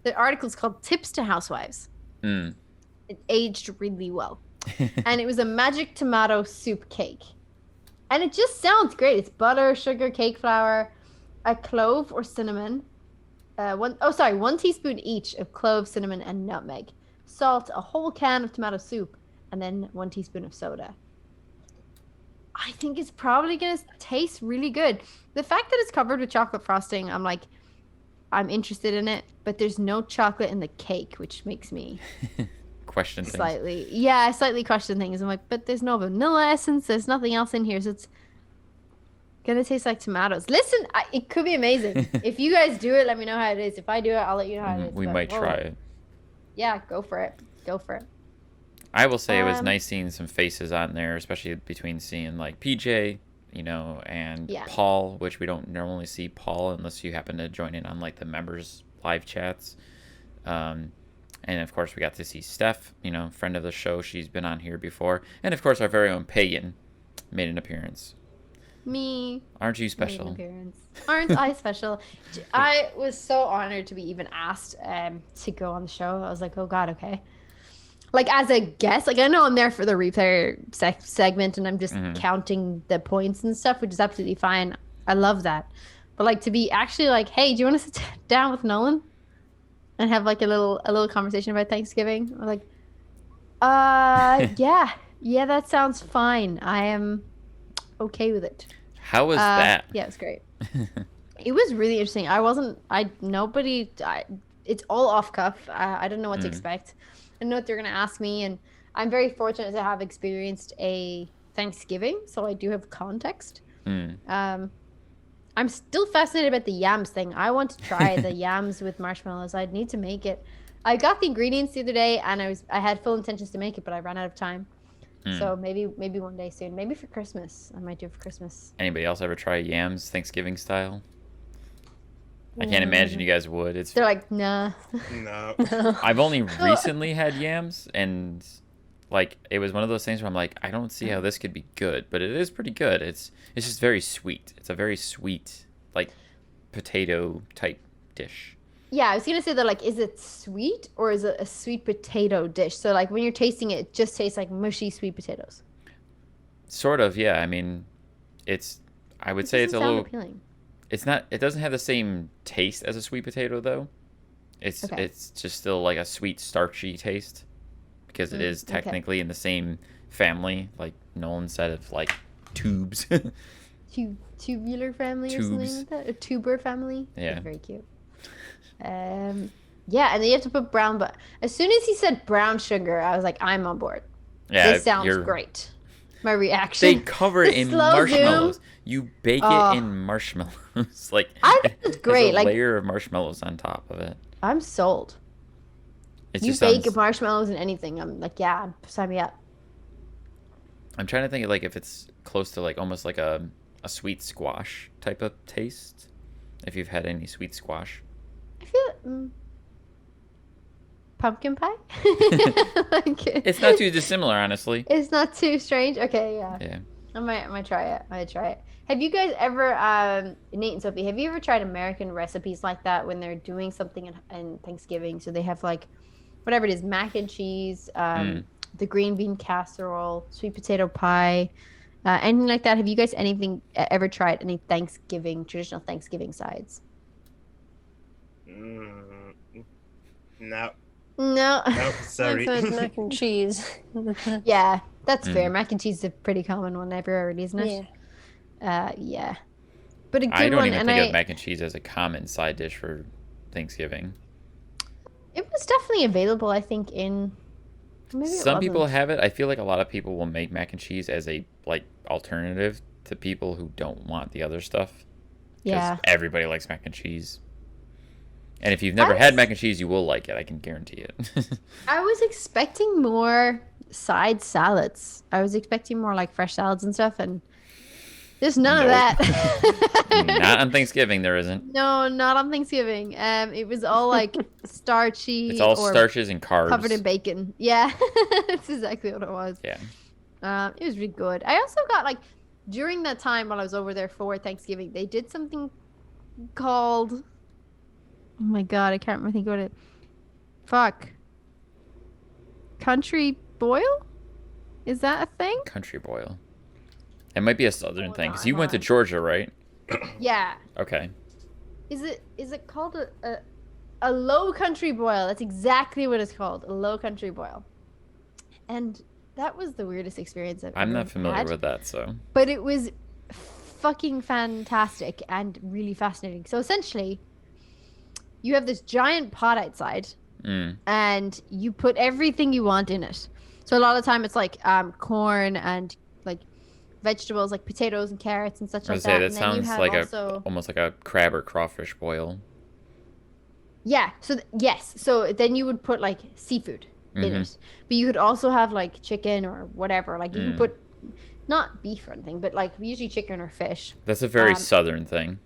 the article's called "Tips to Housewives." Mm. It aged really well, and it was a magic tomato soup cake, and it just sounds great. It's butter, sugar, cake flour, a clove or cinnamon, 1 teaspoon each of clove, cinnamon, and nutmeg, salt, a whole can of tomato soup, and then 1 teaspoon of soda. I think it's probably gonna taste really good. The fact that it's covered with chocolate frosting, I'm interested in it, but there's no chocolate in the cake, which makes me Question things. slightly question things. I'm like, but there's no vanilla essence. There's nothing else in here, so it's gonna taste like tomatoes. Listen, it could be amazing. If you guys do it, let me know how it is. If I do it, I'll let you know how it is. We might try it. Yeah, go for it. Go for it. I will say it was nice seeing some faces on there, especially between seeing like PJ, and Paul, which we don't normally see Paul unless you happen to join in on like the members live chats. And of course we got to see Steph, friend of the show. She's been on here before. And of course our very own Pagan made an appearance. Me. Aren't you special? Aren't I special? I was so honored to be even asked to go on the show. I was like, oh God, okay. Like as a guest, like I know I'm there for the replayer segment and I'm just counting the points and stuff, which is absolutely fine. I love that. But like to be actually like, hey, do you want to sit down with Nolan and have like a little conversation about Thanksgiving? I'm like, yeah, that sounds fine. I am okay with it. How was that? Yeah, it was great. It was really interesting. It's all off cuff. I don't know what to expect. I know what they're going to ask me, and I'm very fortunate to have experienced a Thanksgiving, so I do have context. I'm still fascinated about the yams thing. I want to try the yams with marshmallows. I'd need to make it. I got the ingredients the other day, and I had full intentions to make it, but I ran out of time. So maybe one day soon. Maybe for Christmas. I might do it for Christmas. Anybody else ever try yams Thanksgiving style? I can't imagine you guys would. They're like, nah. No. I've only recently had yams, and like it was one of those things where I'm like, I don't see how this could be good, but it is pretty good. It's just very sweet. It's a very sweet, like potato type dish. Yeah, I was gonna say that. Like, is it sweet or is it a sweet potato dish? So like when you're tasting it, it just tastes like mushy sweet potatoes. Sort of, yeah. I mean, I would say it's a little appealing. It's not. It doesn't have the same taste as a sweet potato, though. It's just still like a sweet, starchy taste because it is technically in the same family, like Nolan said, of like tubes. Tubular family or something like that. A tuber family. Yeah. That's very cute. Yeah, and then you have to put brown. But as soon as he said brown sugar, I was like, I'm on board. Yeah, this sounds great. My reaction. They cover it in marshmallows. You bake it in marshmallows. Like I think it's great. Like a layer of marshmallows on top of it. I'm sold. You bake marshmallows in anything. I'm like, yeah, sign me up. I'm trying to think of like if it's close to like almost like a sweet squash type of taste. If you've had any sweet squash. I feel pumpkin pie. It's not too dissimilar, honestly. It's not too strange. Okay, yeah. Yeah. I might try it. Have you guys ever, Nate and Sophie, have you ever tried American recipes like that when they're doing something in Thanksgiving? So they have like, whatever it is, mac and cheese, the green bean casserole, sweet potato pie, anything like that. Have you guys ever tried any traditional Thanksgiving sides? No. No, sorry. I've had mac and cheese. Yeah, that's fair. Mac and cheese is a pretty common one everywhere, isn't it? Yeah. But a good I don't one, even think of mac and cheese as a common side dish for Thanksgiving. It was definitely available, I think, some people have it. I feel like a lot of people will make mac and cheese as a like alternative to people who don't want the other stuff. Yeah. Everybody likes mac and cheese. And if you've never had mac and cheese, you will like it. I can guarantee it. I was expecting more side salads. I was expecting more like fresh salads and stuff, and there's none of that. Not on Thanksgiving, there isn't. No, not on Thanksgiving. It was all like starchy. It's all starches and carbs. Covered in bacon. Yeah, that's exactly what it was. Yeah. It was really good. I also got like, during that time while I was over there for Thanksgiving, they did something called. Oh my god, I can't remember think what it. Fuck. Country boil? Is that a thing? Country boil. It might be a southern Hold thing because on, you hold went to on. Georgia, right? Yeah. Okay. Is it called a low country boil? That's exactly what it's called. A low country boil. And that was the weirdest experience I've I'm ever not familiar had. with that, so. But it was fucking fantastic and really fascinating. So essentially, you have this giant pot outside and you put everything you want in it. So a lot of the time it's like corn and like vegetables like potatoes and carrots and such I like was say that. that And then you sounds have like also almost like a crab or crawfish boil. yeah. So yes. So then you would put like seafood in it, but you could also have like chicken or whatever. Like you can put not beef or anything, but like usually chicken or fish. That's a very southern thing.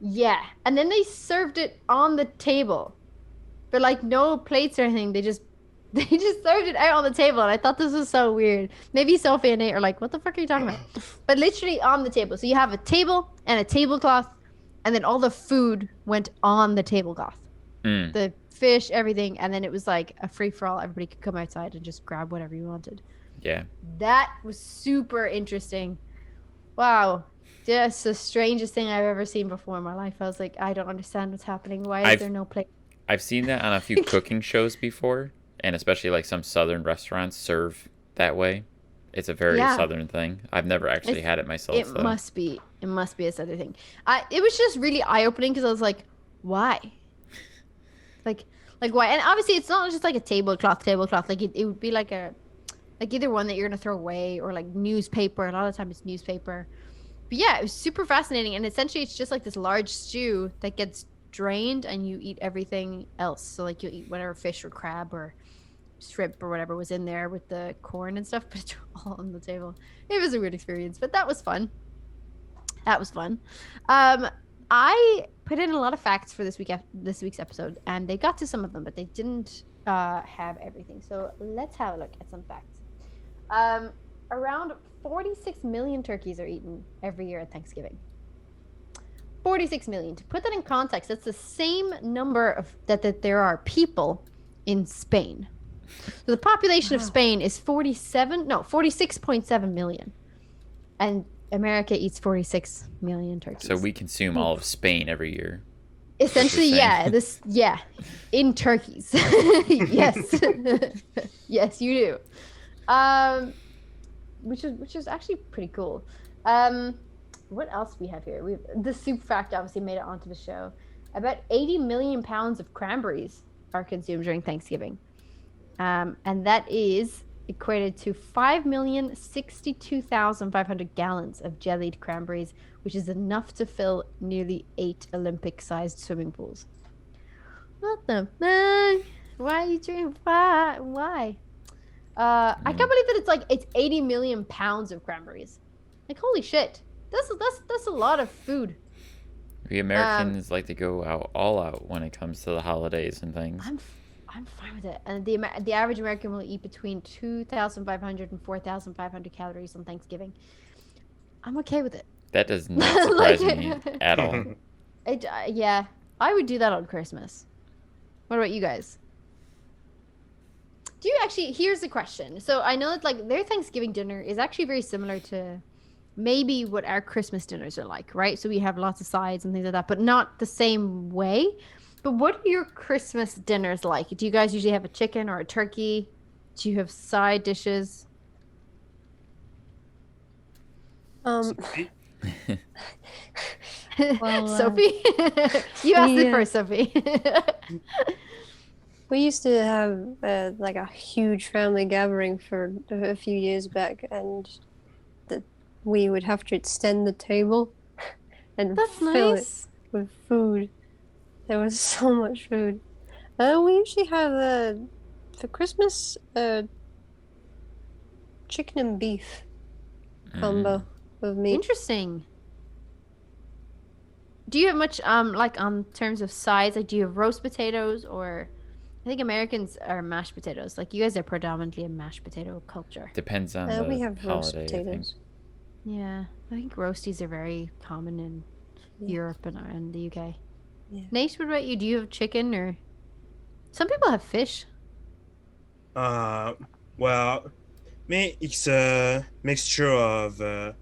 Yeah, and then they served it on the table, but like no plates or anything. They just served it out on the table, and I thought this was so weird. Maybe Sophie and Nate are like, "What the fuck are you talking about?" But literally on the table. So you have a table and a tablecloth, and then all the food went on the tablecloth. The fish, everything, and then it was like a free for all. Everybody could come outside and just grab whatever you wanted. Yeah. That was super interesting. Wow. Just the strangest thing I've ever seen before in my life. I was like, I don't understand what's happening. Why is there no plate? I've seen that on a few cooking shows before, and especially like some southern restaurants serve that way. It's a very southern thing. I've never actually had it myself. It must be a southern thing. It was just really eye opening because I was like, why? Like why? And obviously it's not just like a tablecloth. Like it would be like either one that you're gonna throw away or like newspaper. A lot of the time it's newspaper. But yeah, it was super fascinating. And essentially it's just like this large stew that gets drained and you eat everything else. So like you eat whatever fish or crab or shrimp or whatever was in there with the corn and stuff, but it's all on the table. It was a weird experience, but that was fun. I put in a lot of facts for this week's episode, and they got to some of them, but they didn't have everything. So let's have a look at some facts. Around 46 million turkeys are eaten every year at Thanksgiving. 46 million. To put that in context, that's the same number of that there are people in Spain. So the population of Spain is 46.7 million. And America eats 46 million turkeys. So we consume all of Spain every year. Essentially, in turkeys. Yes. Yes, you do. Which is actually pretty cool. What else we have here? We have the soup fact obviously made it onto the show. About 80 million pounds of cranberries are consumed during Thanksgiving. And that is equated to 5,062,500 gallons of jellied cranberries, which is enough to fill nearly 8 Olympic-sized swimming pools. What the fuck? Why are you drinking? Why? I can't believe that it's 80 million pounds of cranberries. Like holy shit, that's a lot of food. We Americans like to go all out when it comes to the holidays and things. I'm fine with it. And the average American will eat between 2,500 and 4,500 calories on Thanksgiving. I'm okay with it. That does not surprise me at all. Yeah, I would do that on Christmas. What about you guys? Do you actually? Here's the question. So I know that like their Thanksgiving dinner is actually very similar to maybe what our Christmas dinners are like, right? So we have lots of sides and things like that, but not the same way. But what are your Christmas dinners like? Do you guys usually have a chicken or a turkey? Do you have side dishes? Sophie? Well, Sophie? You asked it first, Sophie. we used to have like a huge family gathering for a few years back, and we would have to extend the table and That's fill nice. it with food. There was so much food. We usually have for Christmas chicken and beef combo with meat. Interesting. Do you have much like on terms of size? Like, do you have roast potatoes or? I think Americans are mashed potatoes. Like you guys are predominantly a mashed potato culture. Depends on We the have roast holiday, I think. potatoes. Yeah, I think roasties are very common in Europe and the UK. Yeah. Nate, what about you? Do you have chicken or? Some people have fish. Well, me, it's a mixture of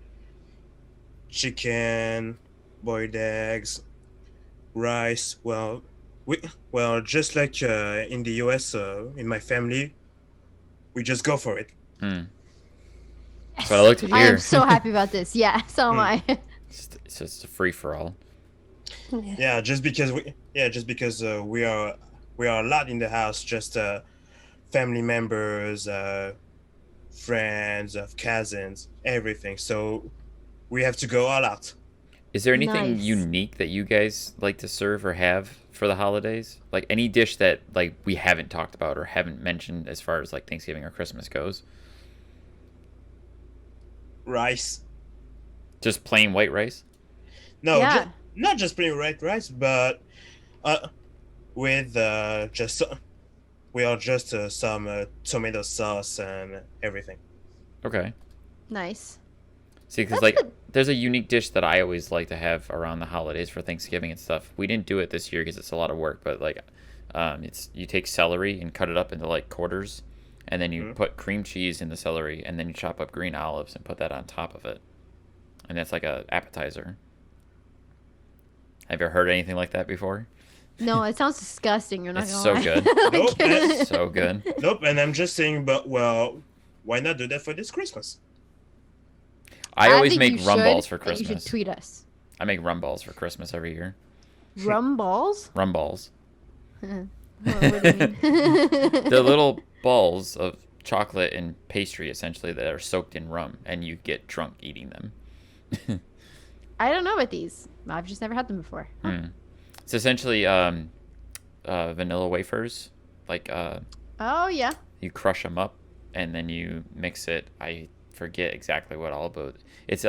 chicken, boiled eggs, rice. Well, just like in the US, in my family, we just go for it. That's what I looked at I am here. so happy about this. Yeah, so am I. It's just a free for all. Yeah, just because we are a lot in the house, just family members, friends, cousins, everything. So we have to go all out. Is there anything Nice. unique that you guys like to serve or have for the holidays? Like any dish that like we haven't talked about or haven't mentioned as far as like Thanksgiving or Christmas goes? Rice. Just plain white rice? No, Yeah. not just plain white rice, but with some tomato sauce and everything. Okay. Nice. See, because That's like good. there's a unique dish that I always like to have around the holidays for Thanksgiving and stuff. We didn't do it this year because it's a lot of work, but like, it's you take celery and cut it up into like quarters, and then you put cream cheese in the celery, and then you chop up green olives and put that on top of it, and that's like a appetizer. Have you ever heard anything like that before? No, it sounds disgusting. You're not It's gonna so lie. good. Nope. It's so good. Nope. And I'm just saying, but well, why not do that for this Christmas? I always think make you rum should, balls for and You should Christmas. tweet us. I make rum balls for Christmas every year. Rum balls? Rum balls. What do you mean? They're little balls of chocolate and pastry, essentially, that are soaked in rum, and you get drunk eating them. I don't know about these. I've just never had them before. It's essentially vanilla wafers. Like Oh yeah. you crush them up, and then you mix it. I forget exactly what all, but it's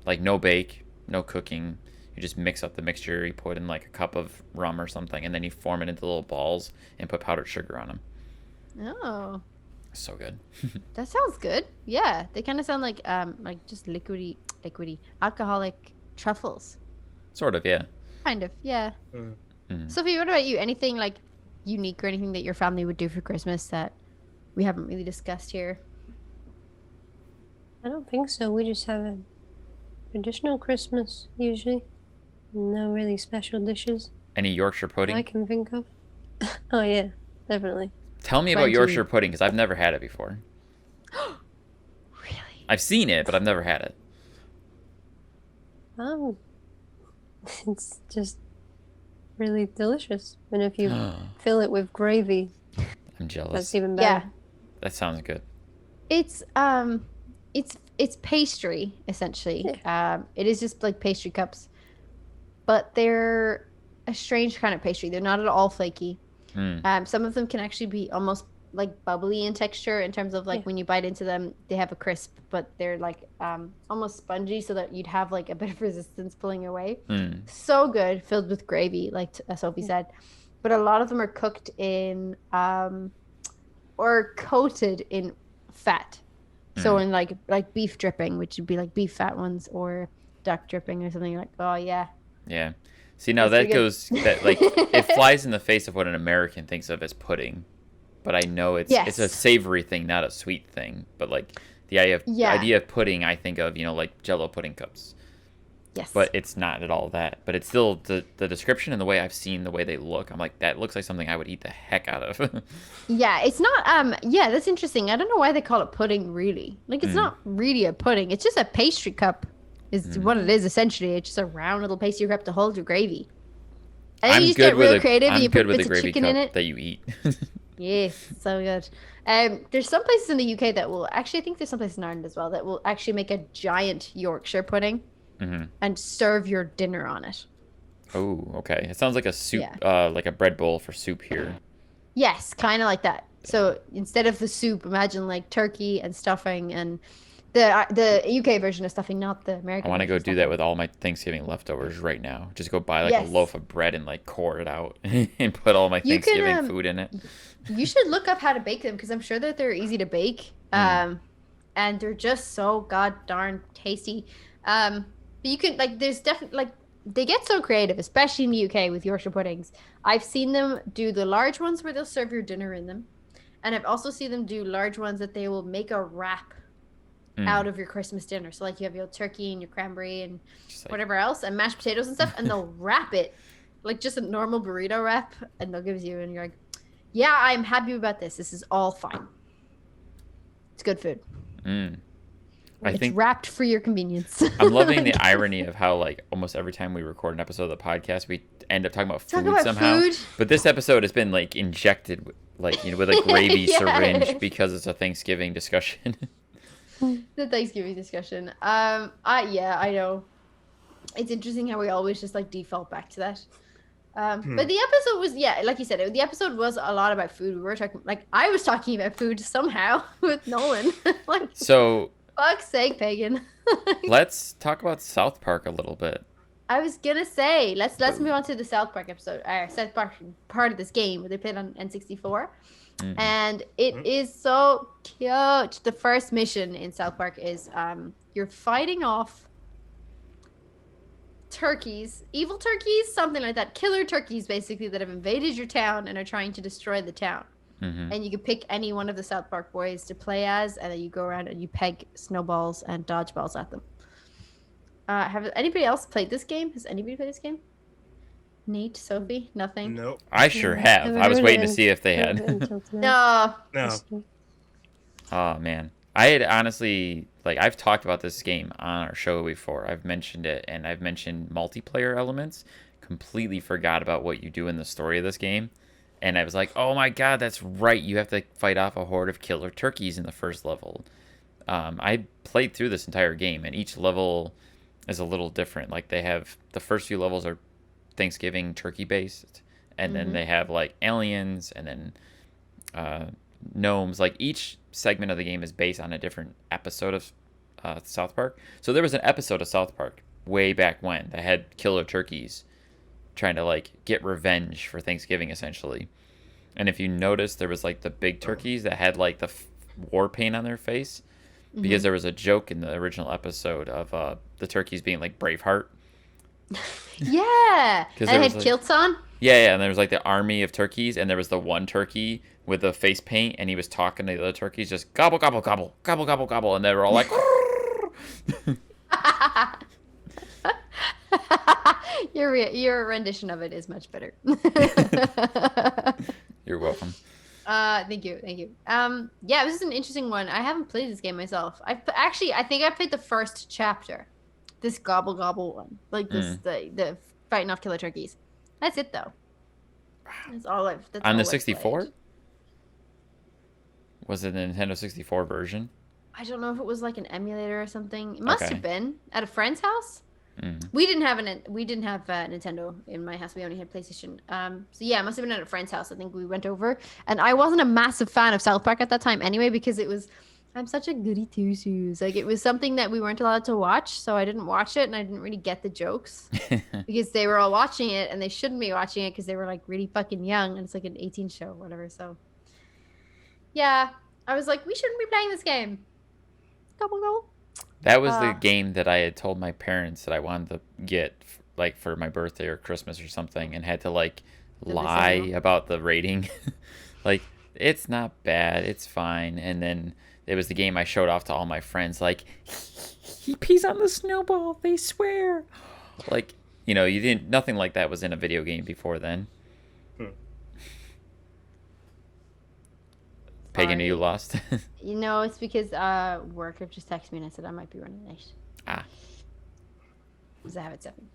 like no bake, no cooking. You just mix up the mixture. You put in like a cup of rum or something, and then you form it into little balls and put powdered sugar on them. Oh, So good. that sounds good. Yeah, they kind of sound like just liquidy, alcoholic truffles. Sort of, yeah. Kind of, yeah. Mm. Sophie, what about you? Anything like unique or anything that your family would do for Christmas that we haven't really discussed here? I don't think so. We just have a traditional Christmas usually. No really special dishes Any Yorkshire pudding? I can think of. Oh yeah, definitely. Tell me about Plenty. Yorkshire pudding, because I've never had it before. Really? I've seen it, but I've never had it. It's just really delicious. And if you fill it with gravy, I'm jealous. that's even better. Yeah. That sounds good. It's pastry essentially. It is just like pastry cups, but they're a strange kind of pastry. They're not at all flaky. Some of them can actually be almost like bubbly in texture in terms of like when you bite into them, they have a crisp, but they're like almost spongy, so that you'd have like a bit of resistance pulling away. So good, filled with gravy, like Sophie said. But a lot of them are cooked in or coated in fat. So in like beef dripping, which would be like beef fat ones, or duck dripping or something. Like, oh yeah. Yeah. See, now That's that pretty goes that like it flies in the face of what an American thinks of as pudding, but I know it's a Yes. savory thing, not a sweet thing. But like the idea of pudding, I think of like Jello pudding cups, Yes. but it's not at all that. But it's still the description and the way I've seen the way they look. I'm like, that looks like something I would eat the heck out of. yeah, it's not. Yeah, that's interesting. I don't know why they call it pudding. Really, like it's not really a pudding. It's just a pastry cup. Is what it is essentially. It's just a round little pastry cup to hold your gravy. And then I'm you just good get with real creative. I'm And you good put with bits the of gravy chicken in cup it. that you eat. Yes, so good. There's some places in the UK that will actually, I think there's some places in Ireland as well that will actually make a giant Yorkshire pudding and serve your dinner on it. Oh, okay. It sounds like a soup, Yeah. like a bread bowl for soup here. Yes, kind of like that. So instead of the soup, imagine like turkey and stuffing, and the UK version of stuffing, not the American. I want to version go of do that stuffing. with all my Thanksgiving leftovers right now. Just go buy like Yes. a loaf of bread and like core it out and put all my You can, Thanksgiving food in it. You should look up how to bake them, because I'm sure that they're easy to bake. And they're just so god darn tasty. But you can, like, there's definitely like They get so creative, especially in the UK with Yorkshire puddings. I've seen them do the large ones where they'll serve your dinner in them. And I've also seen them do large ones that they will make a wrap out of your Christmas dinner. So like you have your turkey and your cranberry and like, whatever else and mashed potatoes and stuff, and they'll wrap it like just a normal burrito wrap, and they'll give it to you, and you're like, yeah, I'm happy about this. This is all fine. It's good food. I think wrapped for your convenience. I'm loving the irony of how like almost every time we record an episode of the podcast, we end up talking about food somehow. Food. But this episode has been like injected with, like, you know, with a gravy syringe because it's a Thanksgiving discussion. The Thanksgiving discussion. Yeah, I know. It's interesting how we always just like default back to that. But the episode was, yeah, like you said, the episode was a lot about food. We were talking, like, I was talking about food somehow with Nolan. Like, so, fuck's sake, Pagan. Let's talk about South Park a little bit. I was gonna say, let's move on to the South Park episode, South Park part of this game where they played on N64. And it is so cute. The first mission in South Park is you're fighting off turkeys, evil turkeys, something like that, killer turkeys basically that have invaded your town and are trying to destroy the town. And you can pick any one of the South Park boys to play as, and then you go around and you peg snowballs and dodgeballs at them. Have anybody else played this game? Has anybody played this game? Nate, Sophie, nothing. Nope. I sure have. I was waiting to see if they had. No. Oh man, I had honestly, like, I've talked about this game on our show before. I've mentioned it, and I've mentioned multiplayer elements. Completely forgot about what you do in the story of this game, and I was like, oh my god, that's right. You have to fight off a horde of killer turkeys in the first level. I played through this entire game, and each level is a little different. Like, they have the first few levels are Thanksgiving turkey based, and then they have like aliens, and then gnomes. Like, each segment of the game is based on a different episode of South Park. So there was an episode of South Park way back when that had killer turkeys trying to like get revenge for Thanksgiving essentially. And if you notice, there was like the big turkeys that had like the war paint on their face because there was a joke in the original episode of the turkeys being like Braveheart. Yeah, and it had like, kilts on. Yeah, and there was like the army of turkeys, and there was the one turkey with the face paint, and he was talking to the other turkeys, just gobble, gobble, gobble, gobble, gobble, gobble, and they were all like, Your rendition of it is much better. You're welcome. Thank you. Yeah, this is an interesting one. I haven't played this game myself. I think I played the first chapter. This gobble gobble one, like this, the fighting off killer turkeys. That's it though. That's all I've. That's on all the I've 64. played. Was it the Nintendo 64 version? I don't know if it was like an emulator or something. It must Okay. have been at a friend's house. We didn't have Nintendo in my house. We only had PlayStation. So yeah, it must have been at a friend's house. I think we went over, and I wasn't a massive fan of South Park at that time anyway, because it was. I'm such a goody two shoes. Like, it was something that we weren't allowed to watch, so I didn't watch it, and I didn't really get the jokes because they were all watching it, and they shouldn't be watching it because they were like really fucking young, and it's like an 18 show or whatever. So yeah, I was like, we shouldn't be playing this game. Gobble gobble. That was the game that I had told my parents that I wanted to get, like, for my birthday or Christmas or something, and had to like lie about the rating. Like, it's not bad, it's fine, and then. It was the game I showed off to all my friends. Like, he pees on the snowball. They swear. Like, you know, nothing like that was in a video game before then. Pagan, are you lost? You know, it's because work have just texted me and I said I might be running late. Because I have it 7.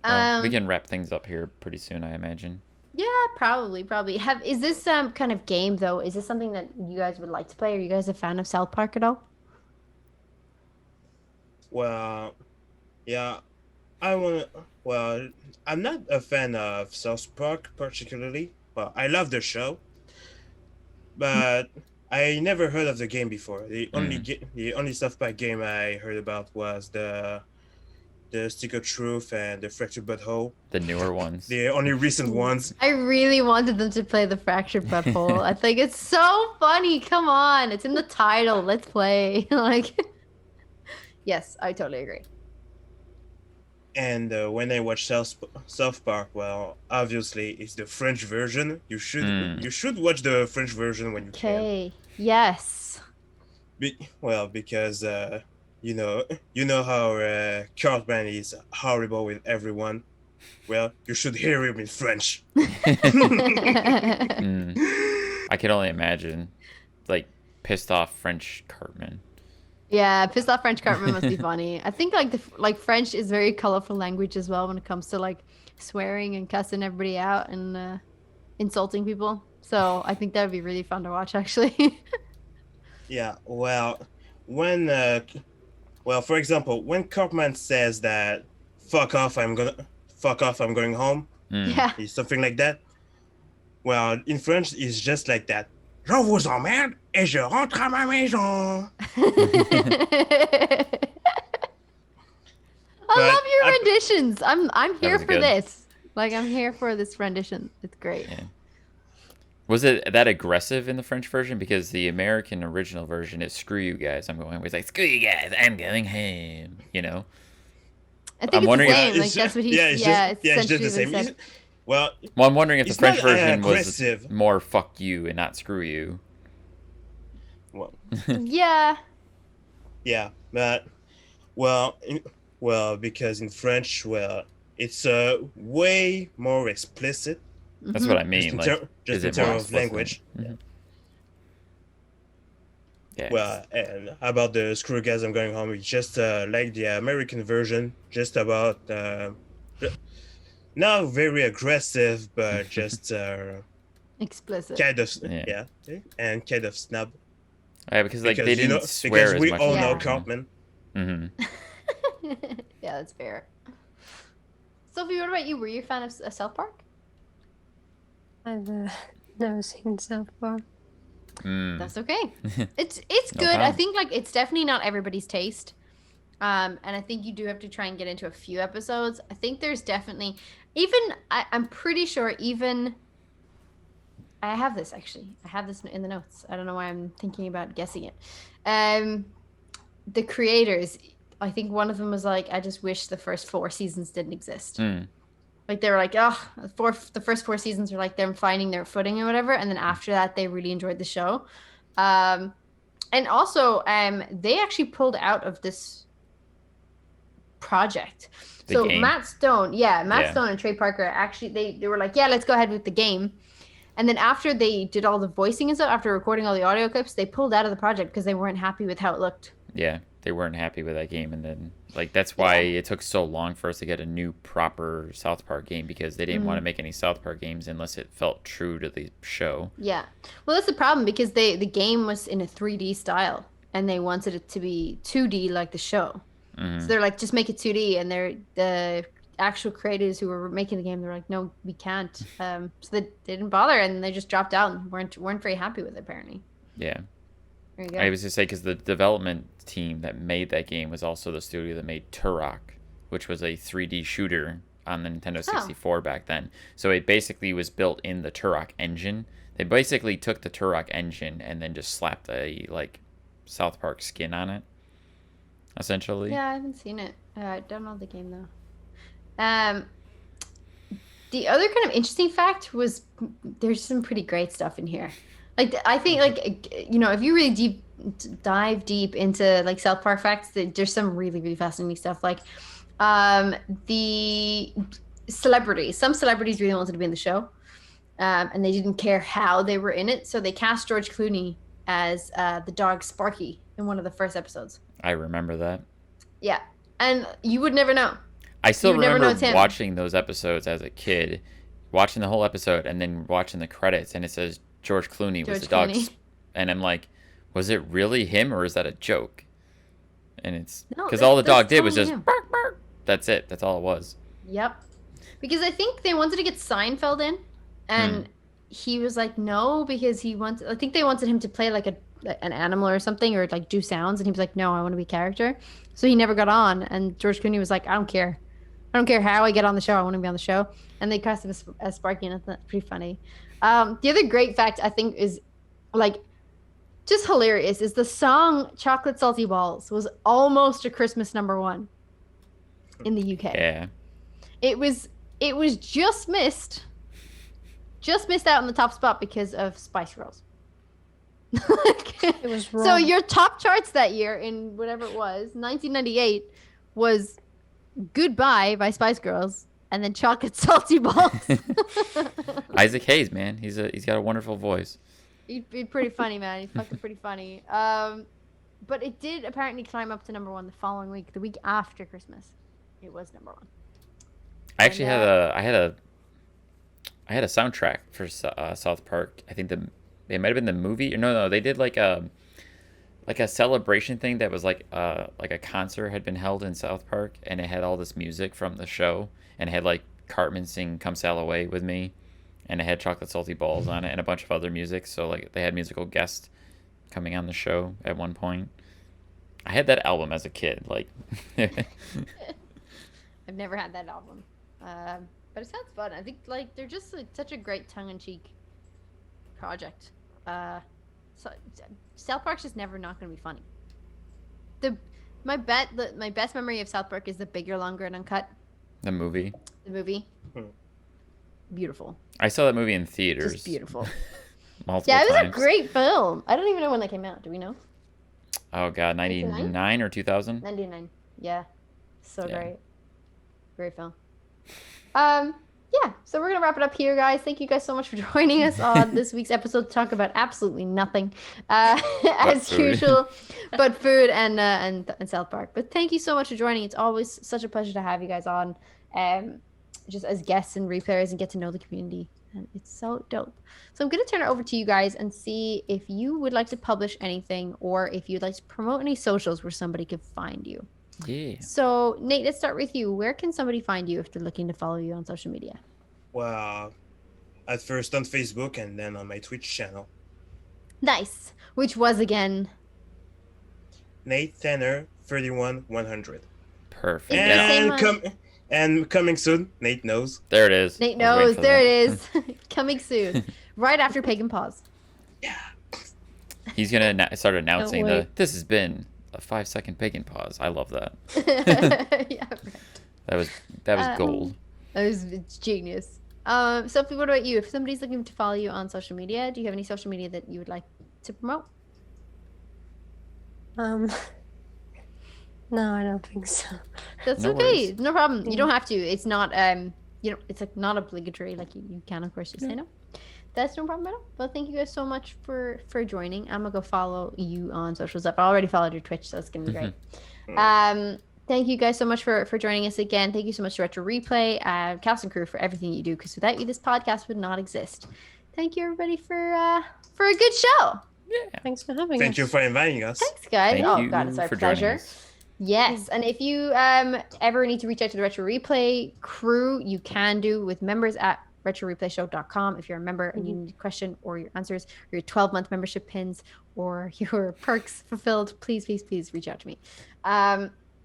Well, we can wrap things up here pretty soon, I imagine. Yeah, probably. Is this kind of game though? Is this something that you guys would like to play? Are you guys a fan of South Park at all? Well, yeah, well, I'm not a fan of South Park particularly, but I love the show. But I never heard of the game before. The only South Park game I heard about was the Stick of Truth and the Fractured Butthole. The newer ones. The only recent ones. I really wanted them to play the Fractured Butthole. I think it's so funny. Come on. It's in the title. Let's play. Like, yes, I totally agree. And when I watch South Park, well, obviously it's the French version. You should watch the French version when you can. Okay. Yes. Because you know you know how Cartman is horrible with everyone. Well, you should hear him in French. I can only imagine, like, pissed off French Cartman. Yeah, pissed off French Cartman must be funny. I think like French is very colorful language as well when it comes to like swearing and cussing everybody out and insulting people. So I think that would be really fun to watch actually. Yeah, well, when for example, when Cartman says that fuck off, I'm going home," Yeah. something like that. Well, in French, it's just like that. Je vous emmerde et je rentre à ma maison. I But love your renditions. I'm here was for good. this. Like I'm here for this rendition. It's great. Yeah. Was it that aggressive in the French version? Because the American original version is "screw you guys, I'm going home." It's like "screw you guys, I'm going home." You know. I think I'm it's wondering the if- same. Like It's that's what he. yeah, it's it's just the essentially same. what he said. Well, Well, I'm wondering if the It's French not, version was aggressive. more "fuck you" and not "screw you." well, Yeah. yeah, but because in French, well, it's way more explicit. That's what I Just mean. in, Like, just is in it more terms of explicit? language. Mhm. Yeah. Well, and about the screw guys, I'm going home. It's just like the American version, just about not very aggressive, but just Explicit. kind of Yeah. and kind of snub. Yeah, because like they Because, didn't swear because we as much. all Yeah. know Cartman. Mm-hmm. Yeah, that's fair. Sophie, what about you? Were you a fan of South Park? I've never seen South Park. That's okay. It's No good. I problem. think like it's definitely not everybody's taste. And I think you do have to try and get into a few episodes. I think there's definitely I'm pretty sure even I have this actually. I have this in the notes. I don't know why I'm thinking about guessing it. The creators, I think one of them was like, I just wish the first 4 seasons didn't exist. Like they were like, oh, the first 4 seasons are like them finding their footing or whatever, and then after that they really enjoyed the show. And also, they actually pulled out of this project. The game? Matt Stone and Trey Parker actually they were like, yeah, let's go ahead with the game. And then after they did all the voicing and stuff, after recording all the audio clips, they pulled out of the project because they weren't happy with how it looked. Yeah, they weren't happy with that game, and then like that's why it took so long for us to get a new proper South Park game, because they didn't want to make any South Park games unless it felt true to the show. Yeah, well, that's the problem because the game was in a 3D style and they wanted it to be 2D like the show. So they're like, just make it 2D, and the actual creators who were making the game, they're like, no, we can't. So they didn't bother, and they just dropped out and weren't very happy with it apparently. Yeah. There you go. I was just say because the development team that made that game was also the studio that made Turok, which was a 3D shooter on the Nintendo 64 back then. So it basically was built in the Turok engine. They basically took the Turok engine and then just slapped a like South Park skin on it, essentially. Yeah, I haven't seen it. I don't know the game though. The other kind of interesting fact was there's some pretty great stuff in here. Like I think if you really dive deep into like South Park facts, there's some really fascinating stuff. Like the celebrities. Some celebrities really wanted to be in the show, and they didn't care how they were in it, so they cast George Clooney as the dog Sparky in one of the first episodes. I remember that. Yeah, and you would never know. I still You would never know remember it's him. watching those episodes as a kid, watching the whole episode and then watching the credits, and it says George Clooney was George the dog. Clooney. And I'm like, was it really him or is that a joke? And it's No, because all the that's dog did was totally just him. bark, bark. That's it. That's all it was. Yep. Because I think they wanted to get Seinfeld in, and he was like, no, because I think they wanted him to play like an animal or something, or like do sounds, and he was like, no, I want to be a character. So he never got on, and George Clooney was like, I don't care how I get on the show, I want to be on the show. And they cast him as Sparky, and that's pretty funny. The other great fact I think is like just hilarious is the song Chocolate Salty Balls was almost a Christmas #1. in the UK. Yeah. It was just missed out on the top spot because of Spice Girls. It was wrong. So your top charts that year in whatever it was, 1998, was "Goodbye" by Spice Girls, and then "Chocolate Salty Balls." Isaac Hayes, man, he's got a wonderful voice. He'd be pretty funny, man. He's fucking pretty funny. But it did apparently climb up to number 1 the following week, the week after Christmas. It was number 1. I actually had a soundtrack for South Park. I think it might have been the movie. No, they did like a celebration thing that was like a concert had been held in South Park, and it had all this music from the show, and it had like Cartman sing "Come Sail Away with Me," and it had Chocolate Salty Balls on it and a bunch of other music. So like they had musical guests coming on the show at one point. I had that album as a kid. Like, I've never had that album, but it sounds fun. I think like they're just like, such a great tongue-in-cheek project. So South Park's just never not going to be funny. My best memory of South Park is the Bigger, Longer, and Uncut. the movie. The movie. Beautiful. I saw that movie in theaters. Just beautiful. Multiple Yeah, it was times. a great film. I don't even know when that came out. Do we know? Oh god, 99 or 2000? 99. Yeah. So Yeah. great. Great film. Yeah, so we're gonna wrap it up here, guys. Thank you guys so much for joining us on this week's episode to talk about absolutely nothing, as food. usual, but food and South Park. But thank you so much for joining. It's always such a pleasure to have you guys on, just as guests and replayers and get to know the community. And it's so dope. So I'm gonna turn it over to you guys and see if you would like to publish anything or if you'd like to promote any socials where somebody could find you. Yeah. So Nate, let's start with you. Where can somebody find you if they're looking to follow you on social media? Well, at first on Facebook and then on my Twitch channel. Nice. Which was again? Nate Tanner 31100. Perfect. Is it Yeah. the same And coming soon, Nate knows. There it is. Nate I was waiting knows. for There that. it is. Coming soon. Right after Pagan Pause. He's gonna start announcing wait. this has been a 5-second Pagan Pause. I love that. Yeah, right. That was gold. It's genius. Sophie, what about you? If somebody's looking to follow you on social media, do you have any social media that you would like to promote? No, I don't think so. That's No okay. worries. No problem. You don't have to. It's not it's like not obligatory. Like you can of course just say no. That's no problem at all. Well, thank you guys so much for joining. I'm gonna go follow you on socials. I've already followed your Twitch, so it's gonna be great. Thank you guys so much for joining us again. Thank you so much to Retro Replay, Cast and Crew for everything you do, because without you, this podcast would not exist. Thank you everybody for a good show. Yeah. Thanks for having us. Thank you for inviting us. Thanks, guys. Thank oh you God, it's our for joining pleasure. us. Yes, and if you ever need to reach out to the Retro Replay crew, you can do with members at retroreplayshow.com. If you're a member and you need a question or your answers or your 12-month membership pins or your perks fulfilled, please reach out to me.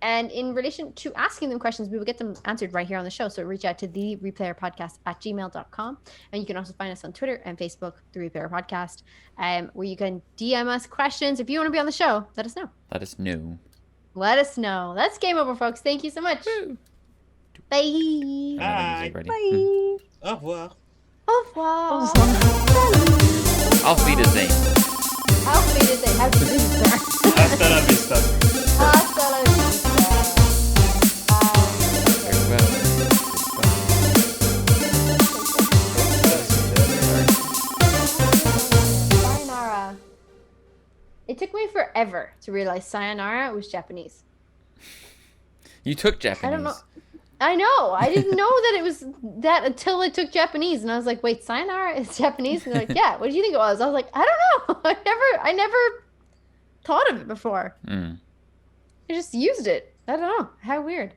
And in relation to asking them questions, we will get them answered right here on the show. So reach out to thereplayerpodcast@gmail.com. And you can also find us on Twitter and Facebook, The Replayer Podcast, where you can DM us questions. If you want to be on the show, let us know. Let us know. Let us know. That's game over, folks. Thank you so much. Bye. Bye. Bye. Bye. Au revoir. Au revoir. Auf Wiedersehen. Auf Wiedersehen. Auf Wiedersehen. Hasta la vista. Hasta la vista. Farewell. Sayonara. It took me forever to realize sayonara was Japanese. You took Japanese. I don't know. I know. I didn't know that it was that until I took Japanese, and I was like, "Wait, sayonara is Japanese?" And they're like, "Yeah." What do you think it was? I was like, "I don't know. I never thought of it before. Mm. I just used it. I don't know. How weird."